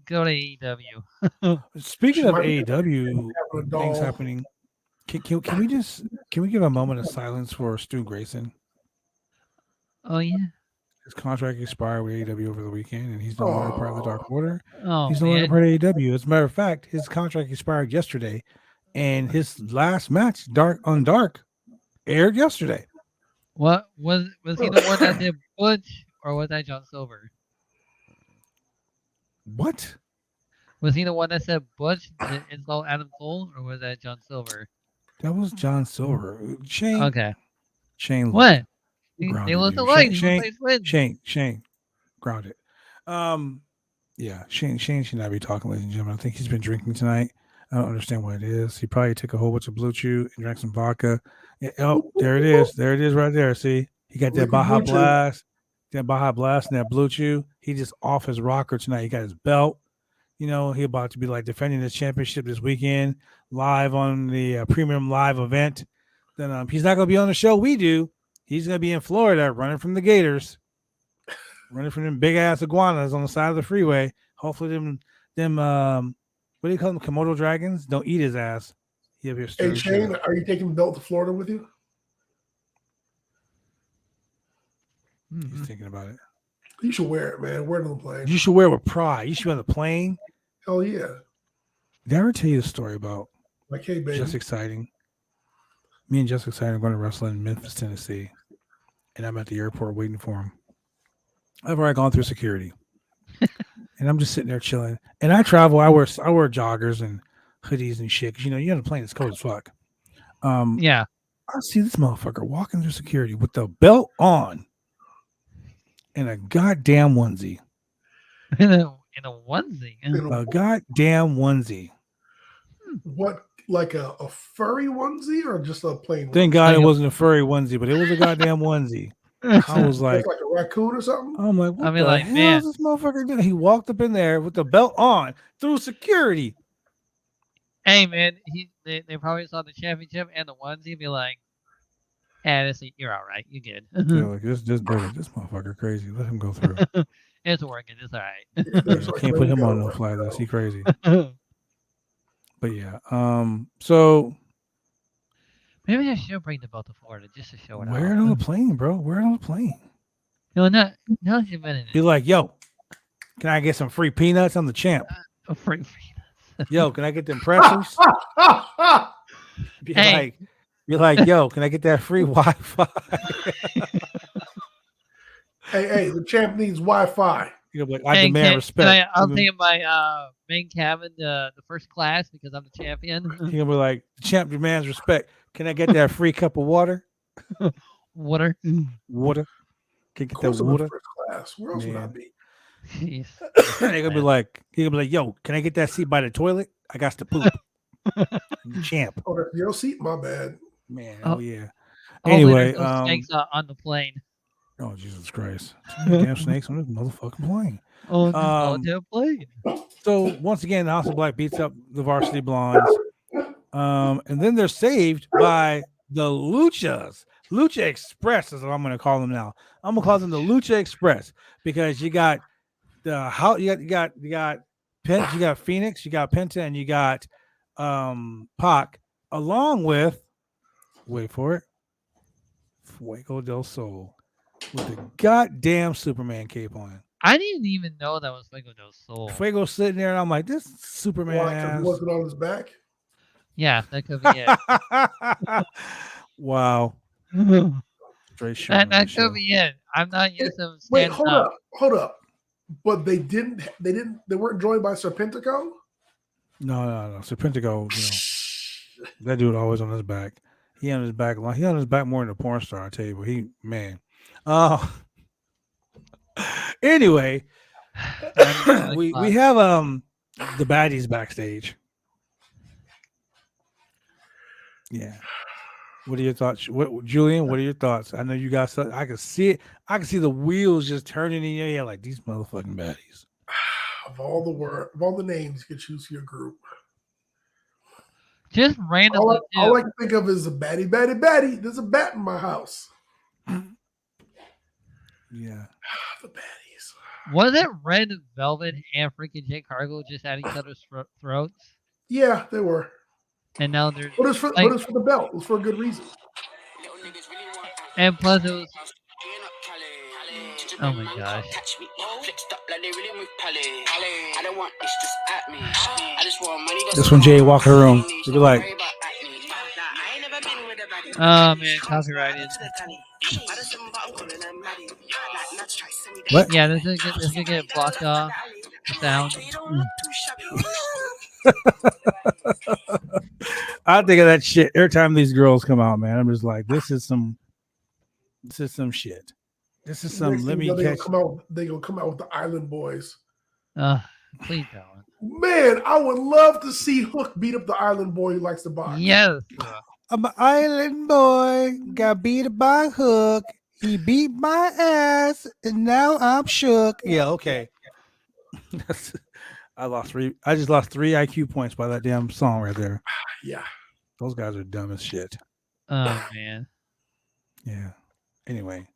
go to AEW. Speaking She of might be AEW having a things doll. happening, can we give a moment of silence for Stu Grayson? Oh yeah. His contract expired with AEW over the weekend, and he's no longer part of the Dark Order. Oh He's no longer man. part of AEW. As a matter of fact, his contract expired yesterday, and his last match, Dark aired yesterday. What was he the one that did Butch, or was that John Silver? What? Was he the one that said Butch did insult Adam Cole, or was that John Silver? That was John Silver. Shane. Okay. Shane. look, What? They grounded look you. alike. Shane, They look like twins. Shane, grounded. Yeah, Shane should not be talking, ladies and gentlemen. I think he's been drinking tonight. I don't understand what it is. He probably took a whole bunch of Blue Chew and drank some vodka. Yeah, oh, there it is. There it is right there. See, he got that Liquid Baja Blue Chew. Blast, and that Blue Chew. He just off his rocker tonight. He got his belt. You know, he about to be like defending his championship this weekend live on the premium live event. Then he's not going to be on the show we do. He's going to be in Florida running from the Gators, running from them big ass iguanas on the side of the freeway. Hopefully them what do you call them? Komodo dragons don't eat his ass. He'll be Hey Shane, are you taking the belt to Florida with you? He's thinking about it. You should wear it, man. Wear it on the plane. You should wear it with pride. You should be on the plane. Hell yeah. Did I ever tell you the story about Like, hey, baby. Just Exciting? Me and Just Exciting are going to wrestle in Memphis, Tennessee. And I'm at the airport waiting for him. I've already gone through security. And I'm just sitting there chilling. And I travel. I wear joggers and hoodies and shit. Because, you know, you're on the plane. It's cold as fuck. Yeah. I see this motherfucker walking through security with the belt on and a goddamn onesie. In a onesie. A goddamn onesie. What, like a furry onesie or just a plain Thank onesie? God it wasn't a furry onesie, but it was a goddamn onesie. I was like, Like a raccoon or something? I'm like, what I mean, the like, hell man. is this motherfucker doing? He walked up in there with the belt on through security. Hey, man, they probably saw the championship and the onesie and be like, you're all right. You good. They're like, this motherfucker crazy. Let him go through. It's working. It's all right. Yeah, can't put him on no fly list. He crazy. But yeah, so Maybe I should bring the belt to Florida just to show it wear off. it on the plane, bro. Wear it on the plane. No, not you've been in Be it. like, yo, can I get some free peanuts? I'm the champ. Free. Yo, can I get them pretzels? Be Hey. like, yo, can I get that free Wi-Fi? Hey, the champ needs Wi-Fi. You know, like, I demand respect. I'll take my main cabin the first class because I'm the champion. You're gonna be like, the champ demands respect. Can I get that free cup of water? Water. Water? Can I get Of course that I'm in water? first class. Where else would I Man. be? Jeez. They're gonna be like, yo, can I get that seat by the toilet? I got to poop. Champ. Oh, that's your seat? My bad. Man, Oh. oh yeah. Hopefully Anyway, there's no snakes on the plane. oh Jesus Christ. Damn snakes on this motherfucking plane. Oh, Um, plane. So once again, the House of Black beats up the Varsity Blondes. And then they're saved by the Luchas. Lucha Express is what I'm gonna call them now. I'm gonna call them the Lucha Express because you got the how you got Pent, you got Phoenix, you got Penta, and you got Pac, along with wait for it, Fuego del Sol with the goddamn Superman cape on. I didn't even know that was Fuego del Sol. Fuego sitting there, and I'm like, this Superman Why? 'Cause he ass. wasn't on his back. Yeah, that could be it. Wow. Straight shit. that could be it. I'm not used to him Wait, standing hold up. But they weren't joined by Serpentico? No. Serpentico, you know, that dude always on his back. He on his back. He on his back more than a porn star, I tell you. But he, man. Anyway, we have the baddies backstage. Yeah. What are your thoughts? Julian, what are your thoughts? I know you got something. I can see it. I can see the wheels just turning in your head like these motherfucking baddies. Of all the names you could choose for your group. Just randomly. All I can think of is a baddie. There's a bat in my house. Yeah. The baddies. Was it Red Velvet and freaking Jake Cargill just at each other's throats? Yeah, they were. And now they're. But it's for the belt. It was for a good reason. And plus it was. Oh my gosh. This one, Jay walk her room. She'll be like, Oh man, copyrighted. what? Yeah, this is gonna get blocked off. The sound. I think of that shit every time these girls come out, man. I'm just like, this is some shit. This is some. Next Let thing me you know, catch. They're gonna come out with the Island Boys. Please don't. Man, I would love to see Hook beat up the Island Boy who likes to box. Yes. I'm an island boy, got beat by Hook. He beat my ass, and now I'm shook. Yeah, okay. I just lost 3 IQ points by that damn song right there. Yeah. Those guys are dumb as shit. Oh man. Yeah. Anyway,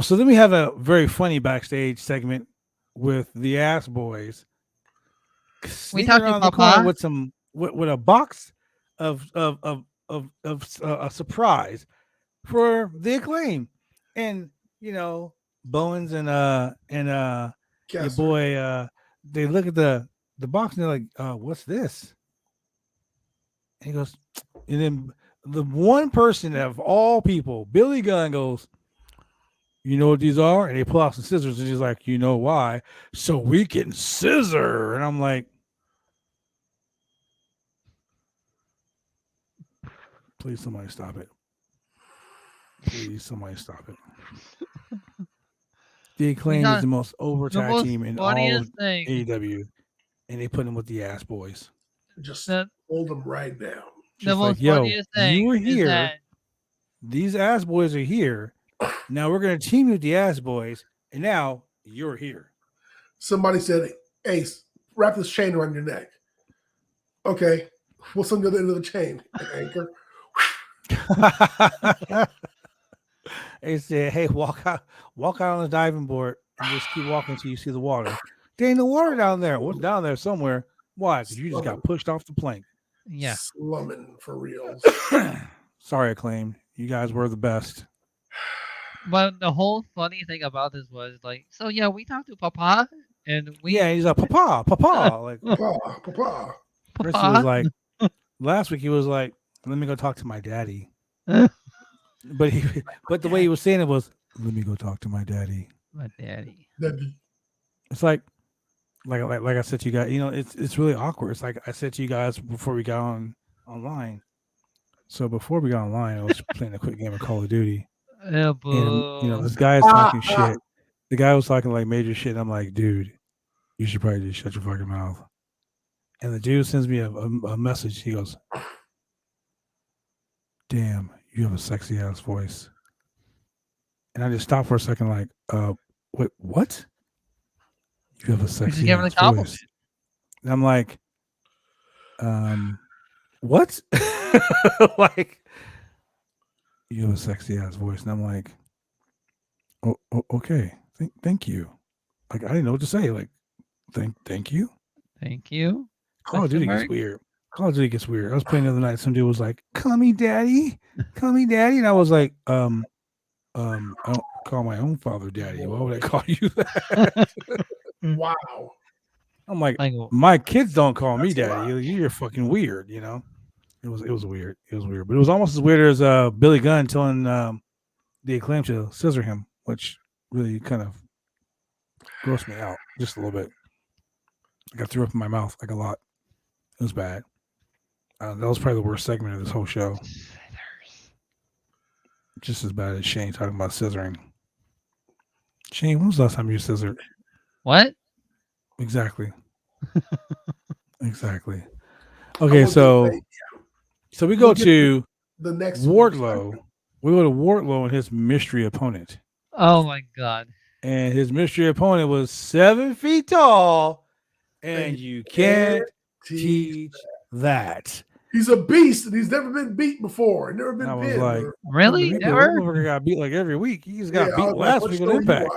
so then we have a very funny backstage segment with the Ass Boys sneaking talked to around the corner Papa. with some with a box of a surprise for the Acclaim, and Bowens and your Kessler. boy they look at the box and they're like, what's this? And he goes, and then the one person of all people, Billy Gunn, goes, you know what these are? And they pull out some scissors, and he's like, you know why? So we can scissor. And I'm like, please somebody stop it. Please somebody stop it. The Acclaim is the most over The tag most team in all of funniest thing. AEW, and they put him with the Ass Boys. Just The, hold them right down. the Just most like, yo, funniest thing you were is here. that These Ass Boys are here. Now we're gonna team with the Ass Boys, and now you're here. Somebody said, Ace, wrap this chain around your neck. Okay. What's on the other end of the chain? An anchor. They said, hey, walk out on the diving board and just keep walking until you see the water. There ain't no water down there. What's down there somewhere? Why? Because you just got pushed off the plank. yeah. Slumming for real. Sorry, Acclaim. You guys were the best. But the whole funny thing about this was like, so yeah, we talked to Papa, and we Yeah, he's like, Papa. Like, Papa. first he was like, last week he was like, let me go talk to my daddy. But the way he was saying it was, let me go talk to my daddy. My daddy. It's like I said to you guys, it's really awkward. It's like I said to you guys before we got online. So before we got online, I was playing a quick game of Call of Duty. Oh, And this guy is talking shit. The guy was talking like major shit. And I'm like, dude, you should probably just shut your fucking mouth. And the dude sends me a message. He goes, damn, you have a sexy ass voice. And I just stopped for a second, like, wait, what? You have a sexy ass voice. And I'm like, what? Like, you have a sexy ass voice. And I'm like, oh okay. Thank you. Like, I didn't know what to say. Like, thank you. Thank you. Call of Duty gets weird. Call of Duty gets weird. I was playing the other night. Some dude was like, call me daddy. Call me daddy. And I was like, I don't call my own father daddy. Why would I call you that? Wow. I'm like, my kids don't call me daddy. You're fucking weird, It was weird. It was weird. But it was almost as weird as Billy Gunn telling the Acclaim to scissor him, which really kind of grossed me out just a little bit. Like I threw up in my mouth like a lot. It was bad. That was probably the worst segment of this whole show. Just as bad as Shane talking about scissoring. Shane, when was the last time you scissored? What? Exactly. Exactly. Okay, so we go to the next Wardlow. We go to Wardlow and his mystery opponent. Oh my god. And his mystery opponent was 7 feet tall, and you can't teach that. He's a beast, and he's never been beat before. Never been I was pinned. like, really? Never? Wardlow got beat like every week. He just got beat last week on Impact.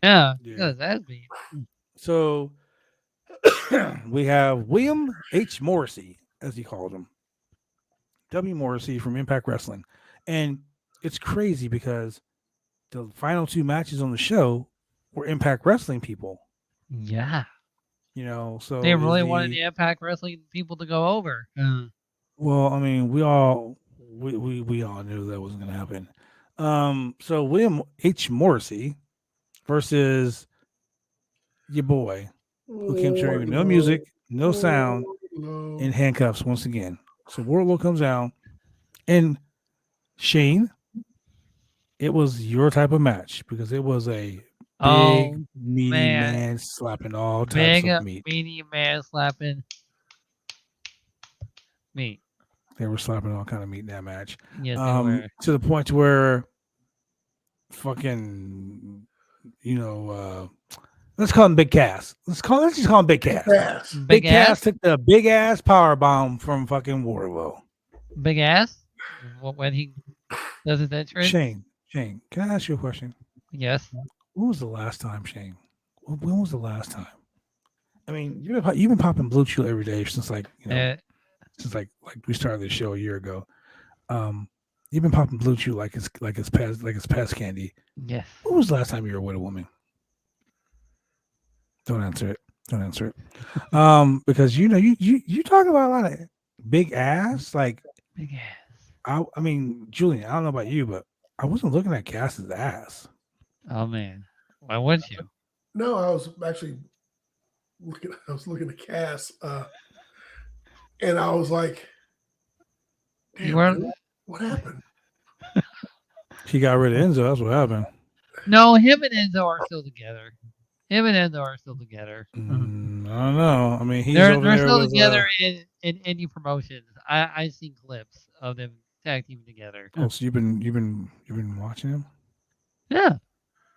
Yeah, that's beat. So we have William H. Morrissey, as he called him. W. Morrissey from Impact Wrestling. And it's crazy because the final 2 matches on the show were Impact Wrestling people. Yeah. So they really wanted the Impact Wrestling people to go over. Well, I mean, we all knew that wasn't going to happen. So William H. Morrissey versus your boy, who came to no music, no sound, in handcuffs once again. So Wardlow comes out, and Shane, it was your type of match because it was a big, meaty man slapping all types of meat. Meaty man slapping meat. They were slapping all kind of meat in that match. Yes, they were. To the point where fucking, Let's call him Big Cass. Let's just call him Big Cass. Yes. Big Cass took the big ass power bomb from fucking Wardlow. Big ass. When he does his entrance. Shane, can I ask you a question? Yes. When was the last time, Shane? When was the last time? I mean, you've been popping Blue Chew every day since since we started this show a year ago. You've been popping Blue Chew like it's past candy. Yes. When was the last time you were with a woman? Don't answer it. Because you talk about a lot of big ass, like big ass. I mean, Julian, I don't know about you, but I wasn't looking at Cass's ass. Oh man, why wouldn't you? No, I was actually looking at Cass, and I was like, "Damn, what happened?" He got rid of Enzo. That's what happened. No, him and Enzo are still together. I don't know. I mean, they're still together in indie promotions. I've seen clips of them tag teaming together. Oh, so you've been watching him? Yeah,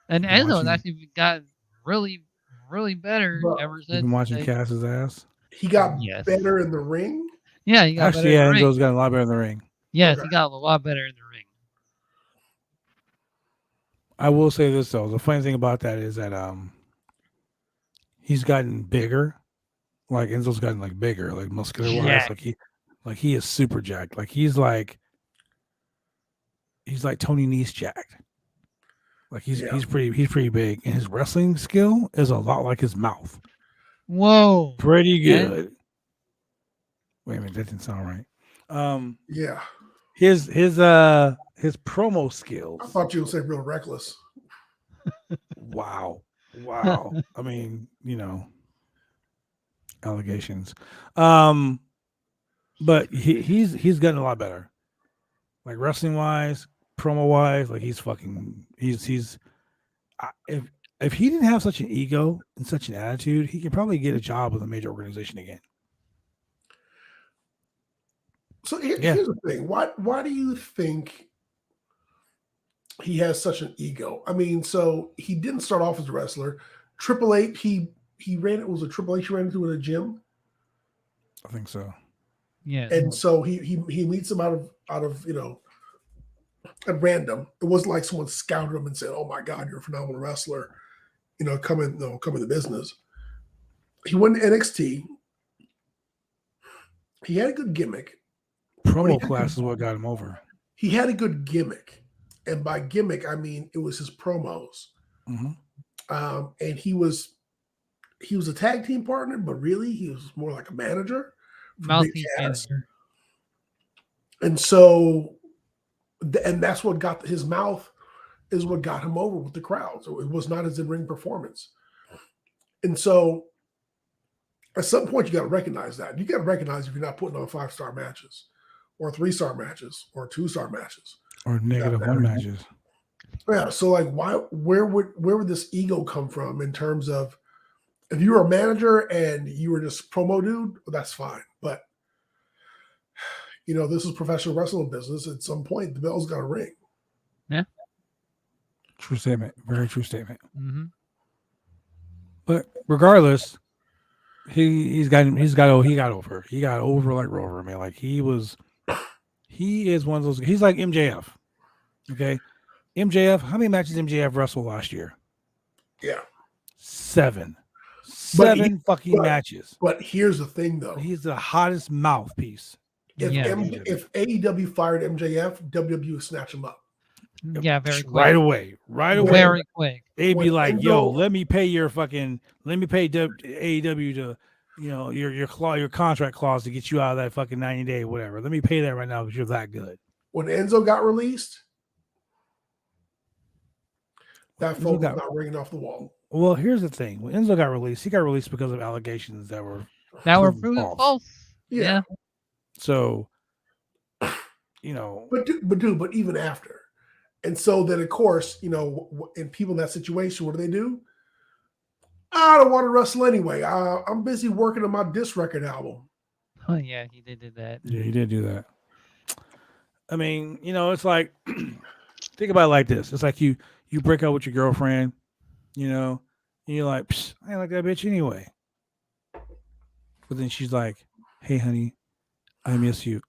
and Enzo has actually gotten really, really better ever since. You've been watching Cass's ass. He got better in the ring. Yeah, he got better. Enzo's gotten a lot better in the ring. Yes, he got a lot better in the ring. I will say this though: the funny thing about that is that he's gotten bigger. Like Enzo's gotten like bigger, like muscular wise. Like he is super jacked. Like he's like Tony Nese jacked. Like he's pretty big, and his wrestling skill is a lot like his mouth. Whoa, pretty good. Wait a minute, that didn't sound right. Yeah, his promo skills. I thought you would say real reckless. Wow. I mean, allegations. But he's gotten a lot better. Like wrestling wise, promo wise, like he's if he didn't have such an ego and such an attitude, he could probably get a job with a major organization again. So here's the thing. Why do you think he has such an ego? I mean, so he didn't start off as a wrestler. Triple H, he ran. It was a Triple H he ran into in a gym. I think so. Yeah. And so he meets him out of at random. It wasn't like someone scouted him and said, "Oh my God, you're a phenomenal wrestler. Come in the business." He went to NXT. He had a good gimmick. Promo class is what got him over. He had a good gimmick, and by gimmick I mean it was his promos. Mm-hmm. And he was a tag team partner, but really he was more like a manager. Mouthpiece manager. And so, and that's what got his mouth is what got him over with the crowd. So it was not his in-ring performance. And so at some point you got to recognize that. You got to recognize if you're not putting on 5-star matches or 3-star matches or 2-star matches or -1 matches. Yeah. So like where would this ego come from in terms of if you were a manager and you were just promo dude, that's fine. But this is professional wrestling business. At some point, the bell's got to ring. Yeah. True statement. Very true statement. Mm-hmm. But regardless, he got over. He got over like Rover, man. Like he is one of those. He's like MJF. Okay. MJF, how many matches MJF wrestled last year? Yeah. 7 fucking matches. But here's the thing, though. He's the hottest mouthpiece. If AEW fired MJF, WWE would snatch him up. Yeah, very quick. Right away. Very quick. They'd be like, "Yo, let me pay AEW to, your contract clause to get you out of that fucking 90-day whatever. Let me pay that right now because you're that good." When Enzo got released, that phone was not ringing off the wall. Well, here's the thing: when Enzo got released, he got released because of allegations that were proven false. Yeah. So, but even after, and so then of course, and people in that situation, what do? I don't want to wrestle anyway. I'm busy working on my disc record album. Oh yeah, he did do that. Yeah, he did do that. I mean, it's like think about it like this: it's like you break up with your girlfriend, you And you're like, Psh, I ain't like that bitch anyway. But then she's like, hey, honey, I miss you.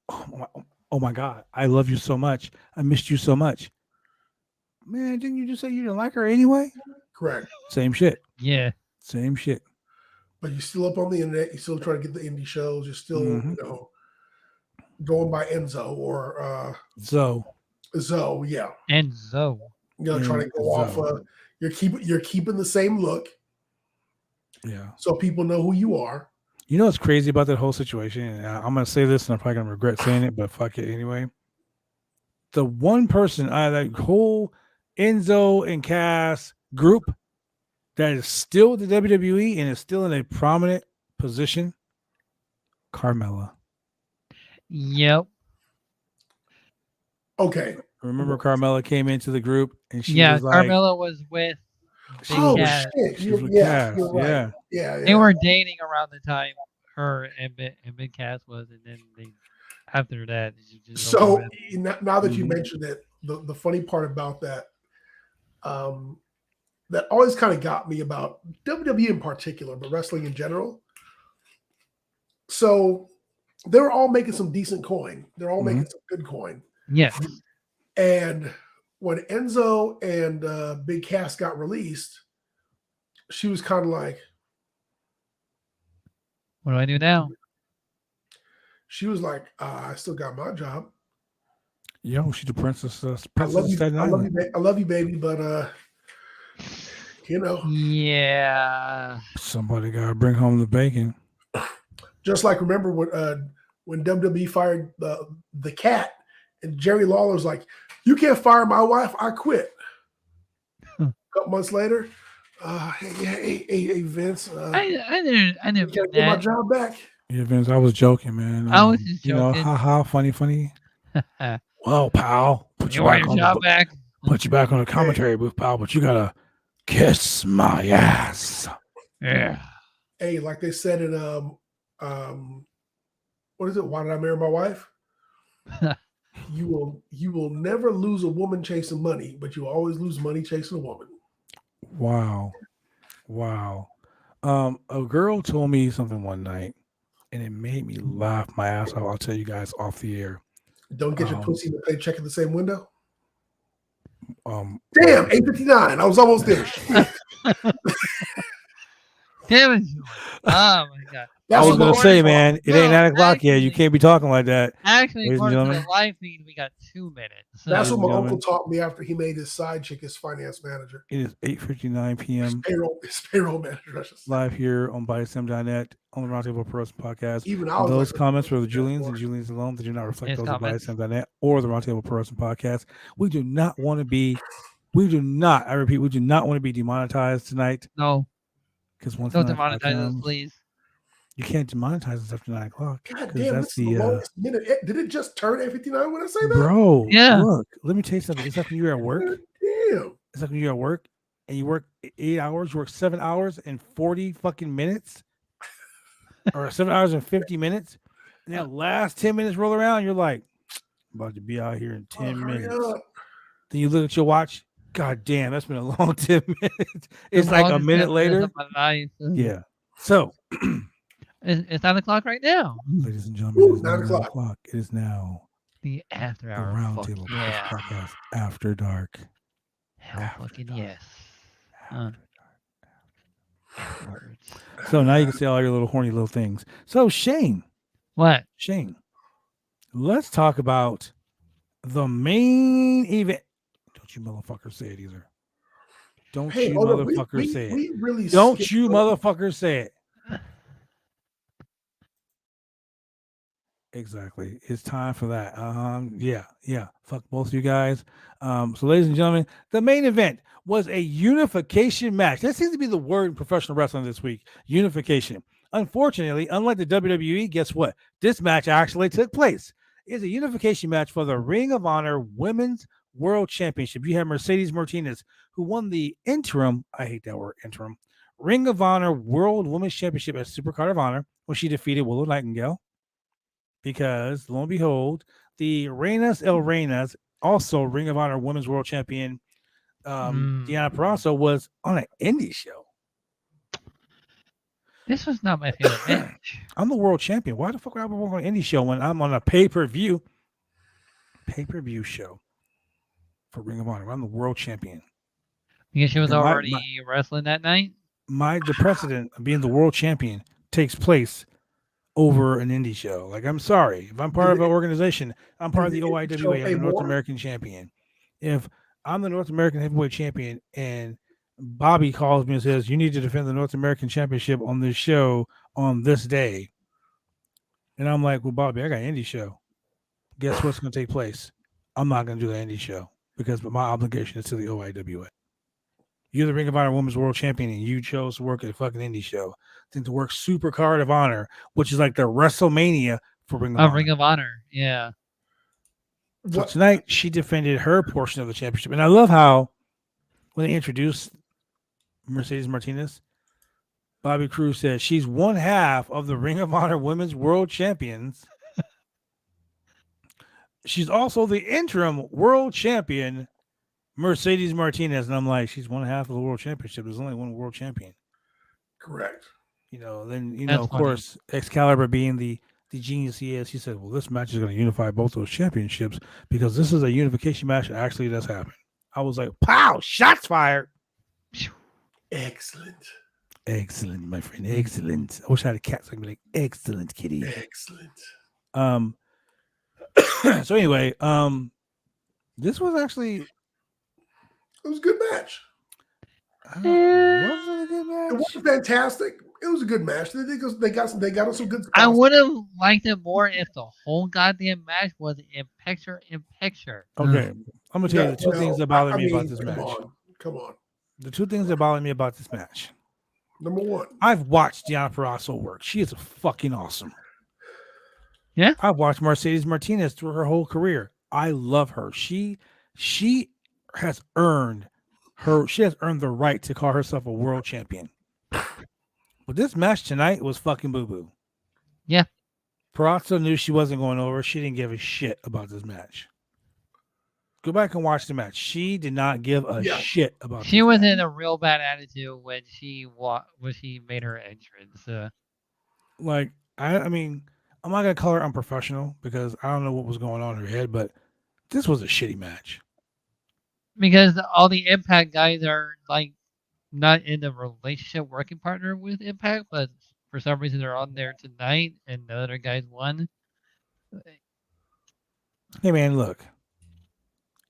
Oh my God. I love you so much. I missed you so much. Man, didn't you just say you didn't like her anyway? Correct. Same shit. Yeah. Same shit. But you're still up on the internet. You're still trying to get the indie shows. You're still, Mhm. going by Enzo or So, Zoe. Yeah. And Zoe. Trying to go off. You're keeping the same look, yeah. so people know who you are. You know what's crazy about that whole situation? And I'm going to say this and I'm probably going to regret saying it, but fuck it anyway. The one person out of that whole Enzo and Cass group that is still the WWE and is still in a prominent position, Carmella. Yep. Okay. Remember Carmella came into the group and she Yeah, was like, Carmella was with Big Oh Cass. shit! She was with Yeah, Cass, you're right. yeah. Yeah. They were dating around the time her and Big Cass was, and then after that. It just So over with. now that you Mhm. mentioned it, the funny part about that, that always kind of got me about WWE in particular, but wrestling in general. So they were all making some decent coin. They're all making some good coin. Yes. And when Enzo and Big Cass got released, she was kind of like, What do I do now? she was like, I still got my job. yo, she's the princess of I love you. Staten I love Island. you. I love you, baby. But Yeah. Somebody got to bring home the bacon. just like remember when WWE fired the cat, and Jerry Lawler's like, you can't fire my wife. I quit. A couple months later, hey, Vince, I didn't you do can't get my that. job back. Yeah, Vince, I was joking, man. I was just joking. Haha, funny. Well, pal, put You you want back your on job the back? put you back on the commentary booth, pal. But you gotta kiss my ass. Yeah. Hey, like they said in what is it? Why Did I Marry My Wife? You will never lose a woman chasing money, but you always lose money chasing a woman. Wow. A girl told me something one night, and it made me laugh my ass off. I'll tell you guys off the air. Don't get your pussy and pay check in the same window. Um, Damn, 8:59. I was almost there. Damn it, Julian. Oh my god. I was gonna say, according- man, it No, ain't 9 o'clock yet. You actually- can't be talking like that. Actually, Ladies and according to the gentlemen. live feed, we got 2 minutes. So That's what my Gentlemen. uncle taught me after he made his side chick his finance manager. It is 8:59 p.m. His payroll manager. I should say. live here on BySM.net on the Roundtable Pro Wrestling Podcast. Even I And was those like, comments were the Julians and Julians alone. They do not reflect Yes, those comments. of BySM.net or the Roundtable Pro Wrestling Podcast. We do not want to be, I repeat, we do not want to be demonetized tonight. no, Because once don't 9 o'clock demonetize us, comes, please. you can't demonetize us after 9 o'clock. God 'cause damn, that's this is the the longest minute. Did it just turn 8:59 when I say that? bro. Yeah. Look, let me tell you something. It's like when you're at work. God damn. It's like when you're at work and you work 8 hours, you work 7 hours and 40 fucking minutes, or 7 hours and 50 minutes, and that last 10 minutes roll around, you're like, I'm about to be out here in 10 hurry minutes. up. Then you look at your watch. God damn, that's been a long 10 minutes. It's The like a longest minute 10 minutes later. of my life. Yeah. So, It's 9 o'clock right now. ladies and gentlemen, Ooh, it is 9 9 o'clock. o'clock. It is now The after the hour. Roundtable Fuck yeah. Podcast After Dark. Hell After fucking dark. yes. Words. So now you can say all your little horny little things. So Shane, What? let's talk about the main event. Don't you motherfuckers say it either. Don't Hey, you hold on. motherfuckers say it. We really Don't skipped you over- motherfuckers say it. Exactly. It's time for that. Yeah. Fuck both of you guys. So ladies and gentlemen, the main event was a unification match. That seems to be the word in professional wrestling this week. Unification. Unfortunately, unlike the WWE, guess what? This match actually took place. It's a unification match for the Ring of Honor Women's World Championship. You have Mercedes Martinez, who won the interim, I hate that word, interim, Ring of Honor World Women's Championship at Supercard of Honor when she defeated Willow Nightingale. Because, lo and behold, the Reinas El Reinas, also Ring of Honor Women's World Champion, Deanna Purrazzo, was on an indie show. This was not my favorite match. I'm the world champion. Why the fuck would I work on an indie show when I'm on a pay-per-view show for Ring of Honor? I'm the world champion. Because she was And already wrestling that night. The precedent of being the world champion takes place over an indie show. Like, I'm sorry. If I'm part of an organization, I'm part of the OIWA. I'm the North American champion. If I'm the North American heavyweight champion and Bobby calls me and says, you need to defend the North American championship on this show on this day. And I'm like, well, Bobby, I got an indie show. Guess what's going to take place? I'm not going to do the indie show because my obligation is to the OIWA. You're the Ring of Honor Women's World Champion and you chose to work at a fucking indie show. Think to work Super Card of Honor, which is like the WrestleMania for Ring of Honor. Ring of Honor, yeah. So tonight she defended her portion of the championship. And I love how when they introduced Mercedes Martinez, Bobby Cruz said she's one half of the Ring of Honor Women's World Champions. She's also the interim world champion, Mercedes Martinez. And I'm like, she's one half of the world championship. There's only one world champion. Correct. Then, That's of funny. course, Excalibur being the genius he is, he said, well, this match is going to unify both those championships because this is a unification match that actually does happen. I was like, pow, shots fired. Excellent. Excellent, my friend. Excellent. I wish I had a cat so I could be like, excellent, kitty. Excellent. So anyway, this was actually It was a good match. was it a good match? It wasn't fantastic. It was a good match. They got us some good spots. I would have liked it more if the whole goddamn match was in picture in picture. Okay, I'm gonna tell you the two things that bother me about this match. Come on. The two things that bother me about this match. Number one. I've watched Deonna Purrazzo work. She is fucking awesome. Yeah. I've watched Mercedes Martinez through her whole career. I love her. She has earned the right to call herself a world champion. But this match tonight was fucking boo-boo. Yeah. Purrazzo knew she wasn't going over. She didn't give a shit about this match. Go back and watch the match. She did not give a shit about She this was match. in a real bad attitude when she made her entrance. Like, I mean, I'm not gonna call her unprofessional because I don't know what was going on in her head, but this was a shitty match. Because all the Impact guys are like not in a relationship working partner with Impact, but for some reason they're on there tonight and the other guys won. Hey man, look.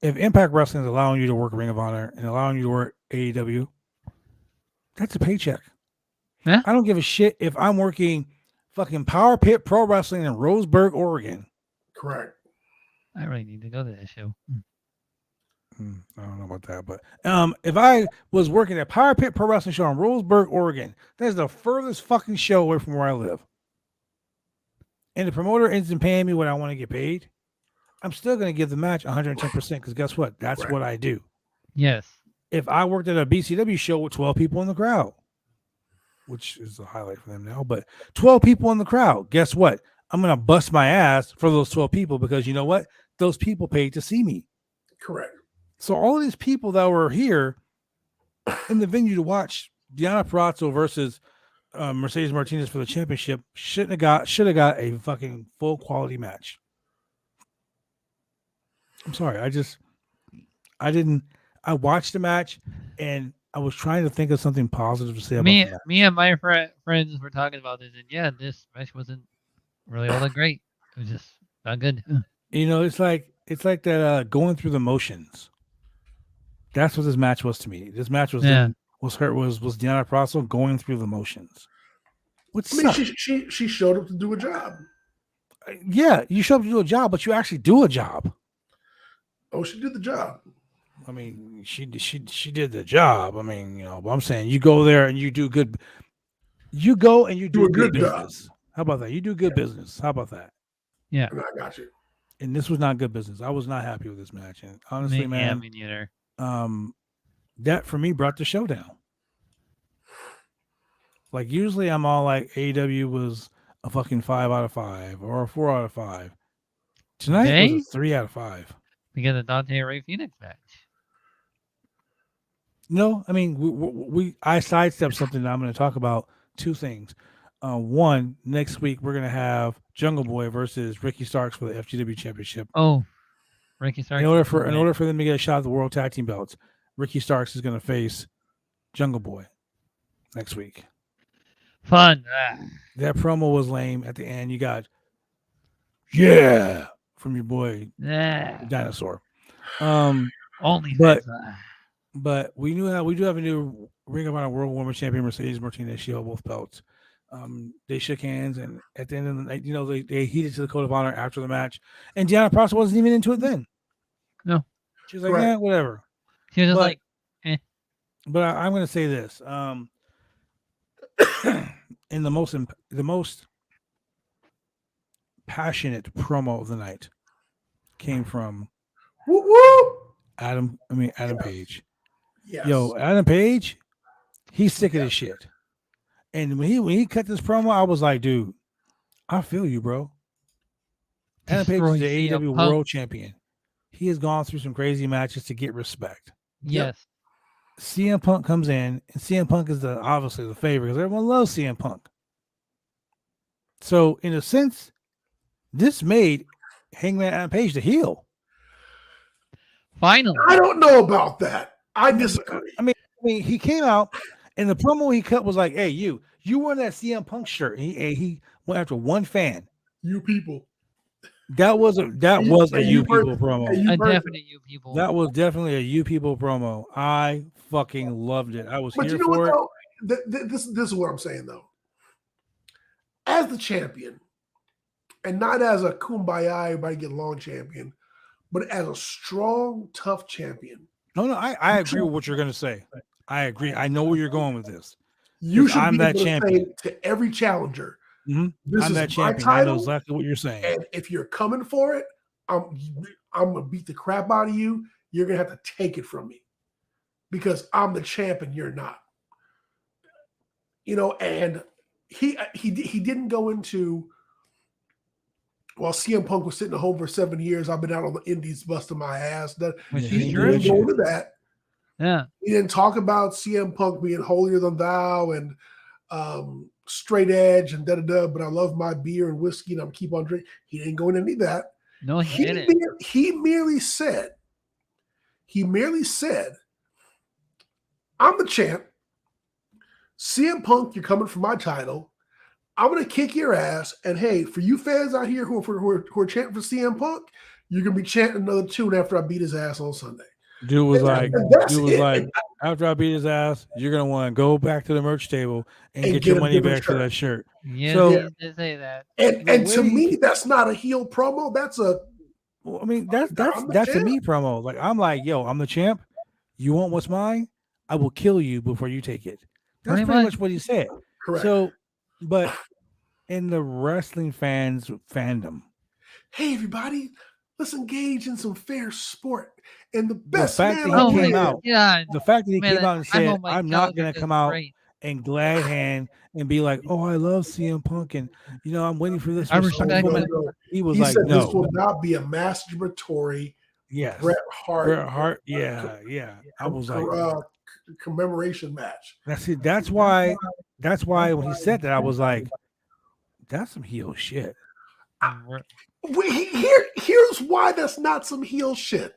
If Impact Wrestling is allowing you to work Ring of Honor and allowing you to work AEW, that's a paycheck. Yeah. I don't give a shit if I'm working fucking Power Pit Pro Wrestling in Roseburg, Oregon. Correct. I really need to go to that show. I don't know about that, but if I was working at Power Pit Pro Wrestling show in Roseburg, Oregon, that is the furthest fucking show away from where I live. And the promoter isn't paying me what I want to get paid. I'm still going to give the match 110% because guess what? That's what I do. Yes. If I worked at a BCW show with 12 people in the crowd, which is a highlight for them now, but 12 people in the crowd, guess what? I'm going to bust my ass for those 12 people because you know what? Those people paid to see me. Correct. So all of these people that were here in the venue to watch Deonna Purrazzo versus Mercedes Martinez for the championship should have got a fucking full quality match. I'm sorry. I watched the match and I was trying to think of something positive to say about the match. Me and my friends were talking about this, and yeah, this match wasn't really all that great. It was just not good. You know, it's like that going through the motions. That's what this match was to me. This match was Deonna Purrazzo going through the motions. Which she showed up to do a job. Yeah, you show up to do a job, but you actually do a job. Oh, she did the job. I mean, she did the job. I mean, but I'm saying you go there and you do good. You go and you do a good business. Job. How about that? You do good business. How about that? Yeah, I got you. And this was not good business. I was not happy with this match. And honestly, man, me neither. That for me brought the show down. Like usually, I'm all like AEW was a fucking 5 out of 5 or a 4 out of 5. Tonight was a 3 out of 5. Because of Dante Ray Phoenix match. No, I mean I sidestepped something that I'm going to talk about two things. One, next week we're gonna have Jungle Boy versus Ricky Starks for the FGW Championship. Oh, Ricky Starks. In order for them to get a shot at the World Tag Team belts, Ricky Starks is gonna face Jungle Boy next week. Fun. That promo was lame at the end. You got from your boy Dinosaur. Only but fans, but we do have a new Ring of Honor World Women's Champion Mercedes Martinez. She held both belts. They shook hands, and at the end of the night, they heated to the code of honor after the match. And Deanna Prost wasn't even into it then. No, she was like, whatever. She was just like, eh. But I'm going to say this: in the most passionate promo of the night came from Adam Page. Yes. Yo, Adam Page, he's sick of this shit. And when he cut this promo, I was like, dude, I feel you, bro. Adam Page is the AEW World Champion. He has gone through some crazy matches to get respect. Yes. CM Punk comes in, and CM Punk is obviously the favorite because everyone loves CM Punk. So, in a sense, this made Hangman Adam Page the heel. Finally. I don't know about that. I disagree. I mean, he came out, and the promo he cut was like, "Hey, you wore that CM Punk shirt." And he went after one fan. You people. That was a you people promo. A definite you people. That was definitely a you people promo. I fucking loved it. I was but here you know for what, it. Though? This is what I'm saying though. As the champion, and not as a kumbaya, everybody get along champion, but as a strong, tough champion. No, I agree with what you're gonna say. I agree. I know where you're going with this. You should I'm be that able champion to say to every challenger. Mm-hmm. This I'm is that champion. my title, I know exactly what you're saying. And if you're coming for it, I'm gonna beat the crap out of you. You're gonna have to take it from me because I'm the champ and you're not. And he didn't go into. While CM Punk was sitting at home for 7 years, I've been out on the indies busting my ass. He didn't go into that. Yeah. He didn't talk about CM Punk being holier than thou and straight edge and da-da-da, but I love my beer and whiskey and I'm keep on drinking. He didn't go into any of that. No, he didn't. He merely said, I'm the champ. CM Punk, you're coming for my title. I'm going to kick your ass. And hey, for you fans out here who are chanting for CM Punk, you're going to be chanting another tune after I beat his ass on Sunday. Dude was like, after I beat his ass, you're going to want to go back to the merch table and get your money back for that shirt. Yeah, so, he did say that. And to me, that's not a heel promo. That's a. Well, I mean, that's a me promo. Like, I'm like, yo, I'm the champ. You want what's mine? I will kill you before you take it. That's pretty much what he said. Correct. So, but in the wrestling fandom, hey everybody, let's engage in some fair sport. And the best the fact that he came out, the fact that he came out and said, "I'm not going to come out and glad hand and be like, oh, I love CM Punk, and I'm waiting for this." I respect him. He was like, said, "No, this will not be a masturbatory." Yes, Bret Hart. Yeah. I was like, commemoration match. That's why when he said that, I was like, that's some heel shit. Here's why that's not some heel shit.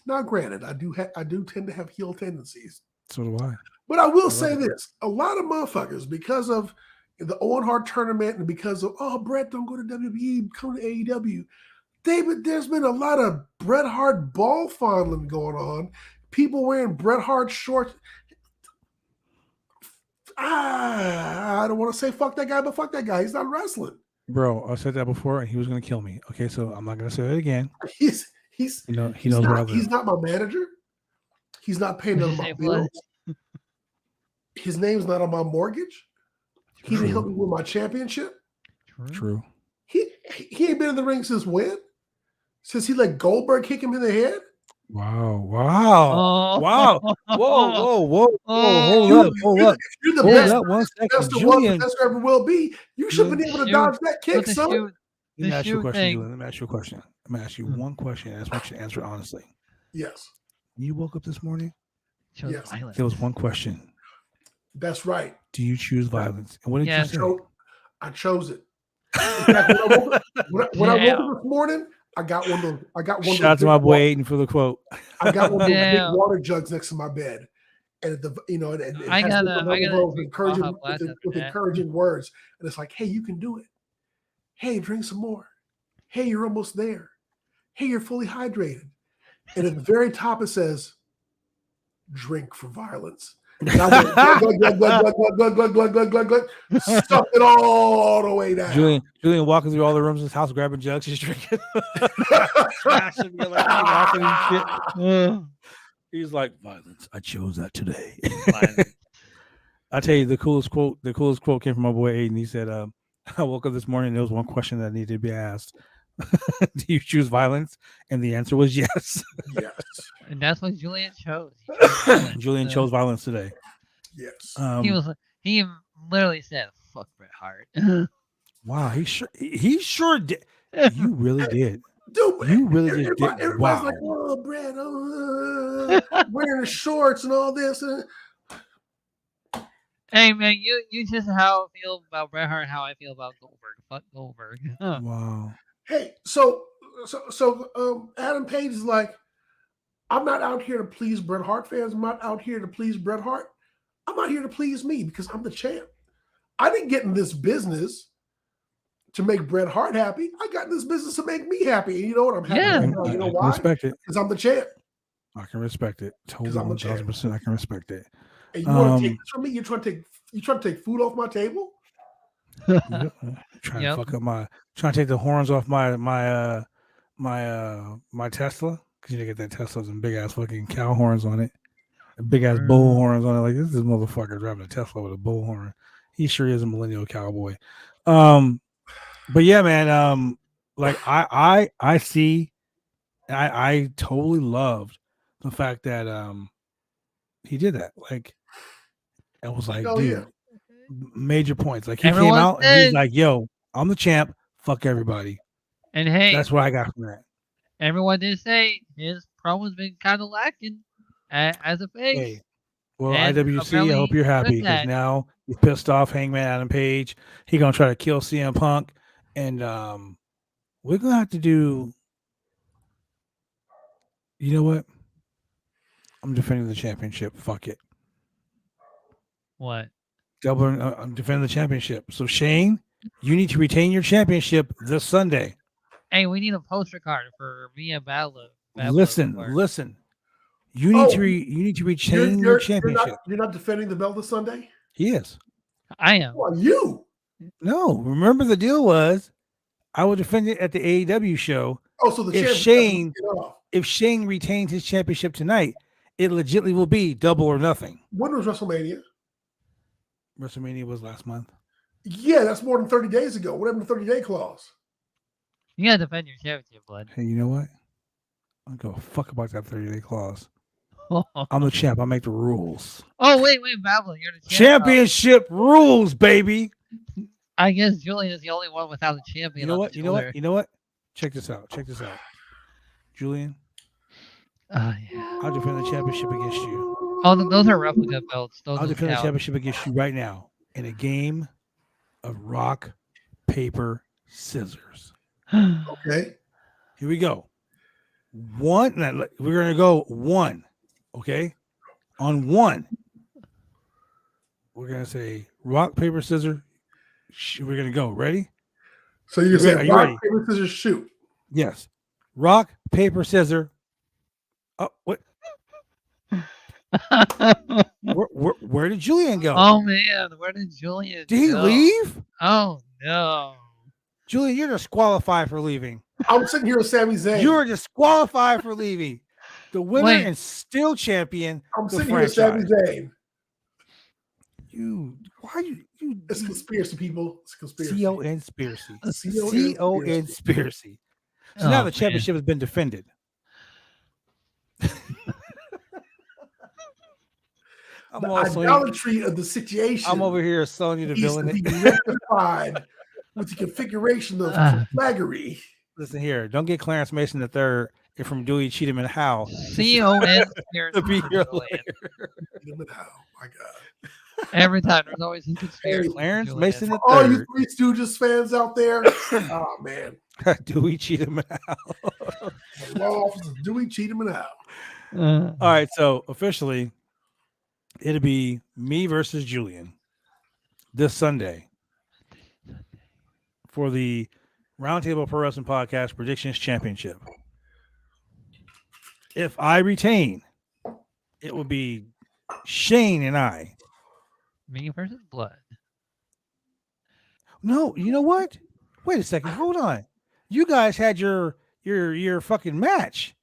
Now, granted, I do tend to have heel tendencies. So do I. But I will say this: a lot of motherfuckers, because of the Owen Hart tournament and because of Bret, don't go to WWE, come to AEW. There's been a lot of Bret Hart ball fondling going on. People wearing Bret Hart shorts. I don't want to say fuck that guy, but fuck that guy. He's not wrestling. Bro, I said that before, and he was going to kill me. Okay, so I'm not going to say that again. He knows he's not my manager. He's not paying none of my bills. His name's not on my mortgage. He didn't help me with my championship. True. He ain't been in the ring since when? Since he let Goldberg kick him in the head? Wow. Oh. Wow. Whoa. Hold up. You're the best Julian. Best ever will be. You should have been able to dodge that kick, son. Let me ask you a question, Julian. Let me ask you a question. I'm going to ask you one question. I just want you to answer it honestly. Yes. You woke up this morning? Yes. There was one question. That's right. Do you choose violence? And what did Yes. you say? I chose it. In fact, when I woke Damn. up this morning, I got one of those. I got one Shout out of to those. my big boy wa- Aiden for the quote. I got one of those big Damn. water jugs next to my bed, and it I has gotta- different I gotta levels of drink encouraging Baja Blast after with that. encouraging words, and it's like, hey, you can do it. Hey, drink some more. Hey, you're almost there. Hey, you're fully hydrated. And at the very top it says, "Drink for violence." And I went glug, glug, glug, glug, glug, glug, glug, glug, glug, glug, glug, suck it all the way down. Julian walking through all the rooms in his house, grabbing jugs, just drinking. Smashing me like laughing and shit. He's like, violence. I chose that today. I tell you, the coolest quote came from my boy Aiden. He said, I woke up this morning and there was one question that needed to be asked. Do you choose violence? And the answer was yes. Yes. And that's what Julian chose. He chose violence. Julian chose violence today. Yes. He literally said, "Fuck Bret Hart." Wow, he sure did. You really did. Dude, You really just did. everybody's Wow. like, "Oh, Brad, wearing the shorts and all this." Hey man, you just how I feel about Bret Hart, how I feel about Goldberg. Fuck Goldberg. Wow. Hey, so Adam Page is like, "I'm not out here to please Bret Hart fans. I'm not out here to please Bret Hart. I'm out here to please me because I'm the champ. I didn't get in this business to make Bret Hart happy. I got in this business to make me happy. And you know what? I'm happy. Yeah. Right now. You know I can why? respect it. Because I'm the champ. I can respect it. Totally, I'm the champ. 1,000%. I can respect it. And you want to take this from me? You're trying to take food off my table? Trying to fuck up trying to take the horns off my Tesla, because you get that Tesla with some big ass fucking cow horns on it, big ass bull horns on it. Like, this is motherfucker driving a Tesla with a bull horn. He sure is a millennial cowboy. But yeah, man. Like I see, I totally loved the fact that he did that. Like, I was like, Oh, dude. yeah. Major points. Like, he Everyone came out and he's said- like, yo, I'm the champ. Fuck everybody. And hey, That's what I got from that. everyone did say his promo's been kind of lacking as a face. Hey, well, And IWC, I apparently hope you're happy with because that- now you pissed off Hangman Adam Page. He gonna try to kill CM Punk, and we're gonna have to do. You know what? I'm defending the championship. Fuck it. What? I'm defending the championship. So Shane, you need to retain your championship this Sunday. Hey, we need a poster card for Mia Balor. Listen. You need to retain your championship. You're not defending the belt this Sunday? He is. I am. Who are you? No, remember the deal was I would defend it at the AEW show. Oh, so the If Shane retains his championship tonight, it legitimately will be double or nothing. When was WrestleMania? WrestleMania was last month. Yeah, that's more than 30 days ago. What happened to the 30-day clause? You gotta defend your championship, bud. Hey, you know what? I don't give a fuck about that 30-day clause. I'm the champ. I make the rules. Oh, wait, Balor, you're the champ. Championship rules, baby. I guess Julian is the only one without a champion. You know what? Check this out. Julian, Yeah. I'll defend the championship against you. Oh, those are replica belts. Those I'll don't defend the count. championship against you right now in a game of rock, paper, scissors. Okay. Here we go. One. We're gonna go one. Okay. On one, we're gonna say rock, paper, scissors. We're gonna go. Ready? So you're saying Are you rock, ready? paper, scissors, shoot. Yes. Rock, paper, scissors. Oh, what? Where did Julian go? Oh man, where did Julian Did he go? leave? Oh no. Julian, you're disqualified for leaving. I'm sitting here with Sami Zayn. You're disqualified for leaving. The winner Wait. and still champion. I'm the sitting here with Sami franchise. Zayn. Why you It's conspiracy, people. It's conspiracy. C-O-N-spiracy. C-O-N-spiracy. C-O-N-spiracy. So Oh, now the man. championship has been defended. The idolatry of the situation. I'm over here selling you the needs to villain. be rectified with the configuration of flaggery. Listen here, don't get Clarence Mason III from Dewey, Cheatham, and Howe C-O-N to be your lawyer. cheat him in hell. My God. Every time there's always a conspiracy. Clarence Julian. Mason the All you third. Three Stooges fans out there, oh man, Dewey Cheatham out. the law officers, do we cheat him in hell? All right, so officially, it'll be me versus Julian this Sunday for the Roundtable Pro Wrestling Podcast Predictions Championship. If I retain, it will be Shane and I. Me versus Blood. No, you know what? Wait a second. Hold on. You guys had your fucking match,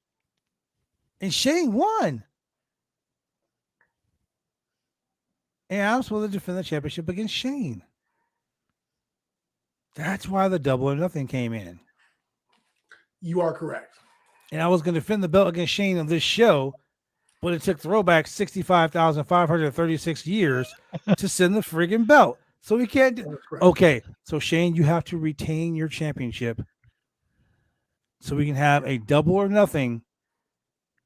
and Shane won. And I'm supposed to defend the championship against Shane. That's why the double or nothing came in. You are correct. And I was going to defend the belt against Shane on this show, but it took Throwback 65,536 years to send the friggin' belt. So we can't do. That's correct. Okay, so Shane, you have to retain your championship so we can have a double or nothing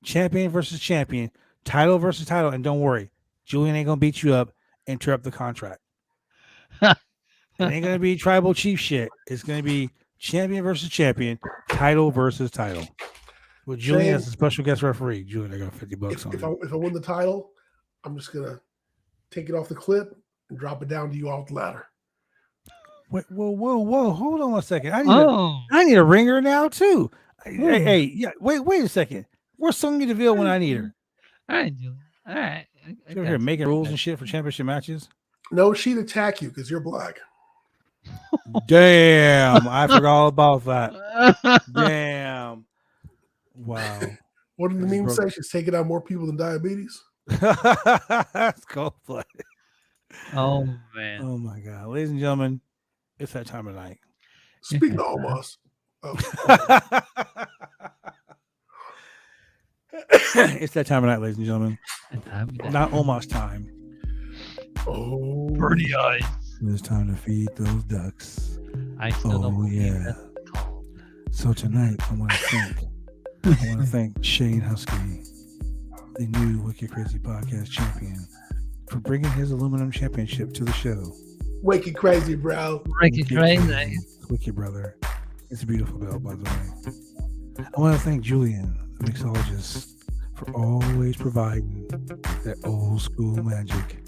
champion versus champion, title versus title. And don't worry, Julian ain't going to beat you up and tear up the contract. It ain't going to be tribal chief shit. It's going to be champion versus champion, title versus title. With Julian Shane, as a special guest referee. Julian, I got $50 If on I win the title, I'm just gonna take it off the clip and drop it down to you off the ladder. Wait, whoa. Hold on a second. I need a ringer now, too. Hey, yeah. Wait a second. Where's Sonya Deville when I need her? All right, Julian. All right. She's over here making rules and shit for championship matches. No, she'd attack you because you're black. Damn, I forgot all about that. Damn. Wow. What did the meme say? She's taking out more people than diabetes. That's cold-blooded. Oh, man. Oh, my God. Ladies and gentlemen, it's that time of night. Speaking of almost. It's that time of night, ladies and gentlemen. Not almost time. Oh, Birdie eyes. It's time to feed those ducks. I still don't believe yeah. that's called. So tonight, I want to thank Shane Husky, the new Wicked Crazy Podcast champion, for bringing his aluminum championship to the show. Wicked crazy, bro. Wicked crazy. Wicked brother. It's a beautiful belt, by the way. I want to thank Julian, the mixologist, for always providing that old school magic.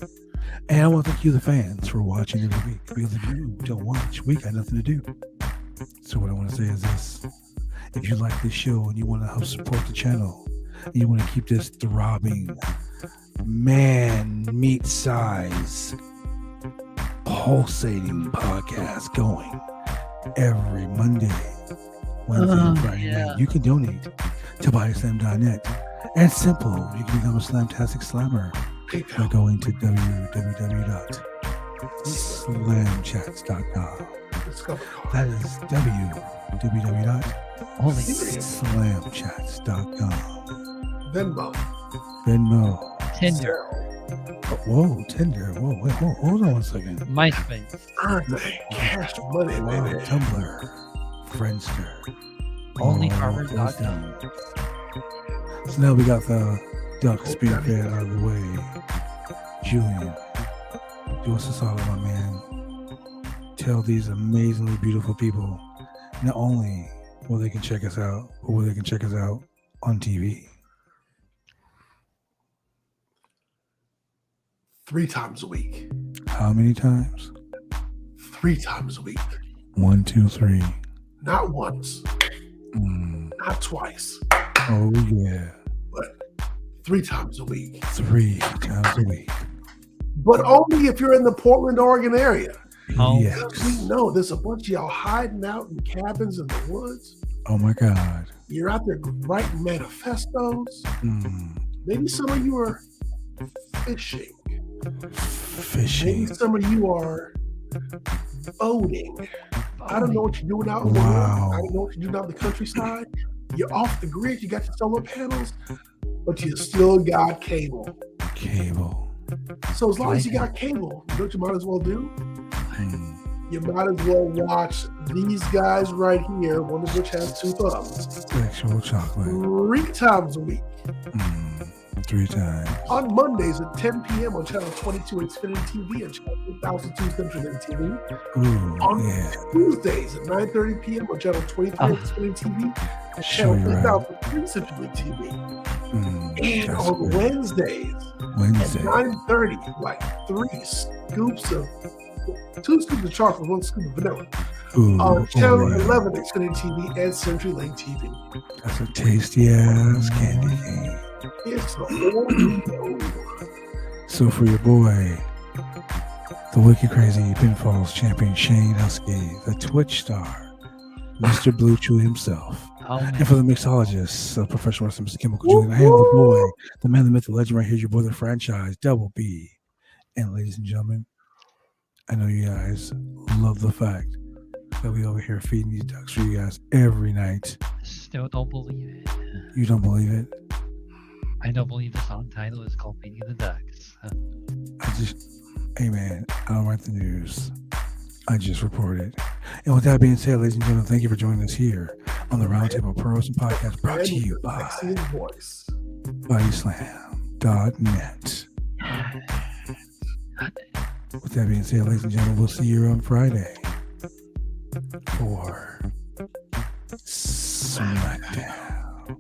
And I want to thank you, the fans, for watching every week. Because if you don't watch, we got nothing to do. So what I want to say is this. If you like this show and you want to help support the channel, and you want to keep this throbbing, meat size, pulsating podcast going every Monday, Wednesday, and Friday night, you can donate to BodySlam.net. And simple, you can become a Slamtastic Slammer by going to www.slamchats.com. That is www.slamchats.com. Venmo. Tinder. Whoa, Tinder. Whoa, wait, hold on one second. MySpace. Cash money, baby. Tumblr. Friendster. OnlyFarmers.com. So now we got the duck spearhead out of the way. Julian, do us a solid, my man. Tell these amazingly beautiful people not only where they can check us out, but where they can check us out on TV. 3 times a week. How many times? 3 times a week. 1, 2, 3. Not once. Not twice. Oh yeah. But 3 times a week. 3 times a week. But only if you're in the Portland, Oregon area. Oh, yes. We know there's a bunch of y'all hiding out in cabins in the woods. Oh my God. You're out there writing manifestos. Maybe some of you are fishing. Maybe some of you are boating. I don't know what you're doing out in the woods. I don't know what you're doing out in the countryside. You're off the grid. You got your solar panels, but you still got cable. So as long as you got cable, you know what you might as well do? You might as well watch these guys right here, one of which has 2 thumbs. Sexual chocolate. 3 times a week. 3 times. On Mondays at 10 p.m. on Channel 22 Xfinity TV and Channel 1002 Central Link TV. Ooh, On yeah. Tuesdays at 9:30 p.m. on Channel 23 Xfinity TV and Show Channel you right. 1003 Central Link TV. And That's on good. Wednesdays Wednesday. at 9:30, like 2 scoops of chocolate, 1 scoop of vanilla. Ooh, On Channel Oreo. 11 Xfinity TV and Century Link TV. That's a tasty ass candy cane. It's the Oreo. So for your boy, the wicked crazy pinfalls champion Shane Husky, the Twitch star, Mr. Blue Chew himself, Oh, man. and for the mixologist, professional wrestler Mr. Chemical Julian, I am the boy, the man, the myth, the legend. Right here, your boy, the franchise, Double B. And ladies and gentlemen, I know you guys love the fact that we over here feeding these ducks for you guys every night. Still don't believe it. You don't believe it? I don't believe the song title is called Feeding the Ducks. Hey man, I don't write the news. I just report it. And with that being said, ladies and gentlemen, thank you for joining us here on the Roundtable Pro Wrestling Podcast, brought to you by Excellent voice. BodySlam.net. With that being said, ladies and gentlemen, we'll see you on Friday for SmackDown.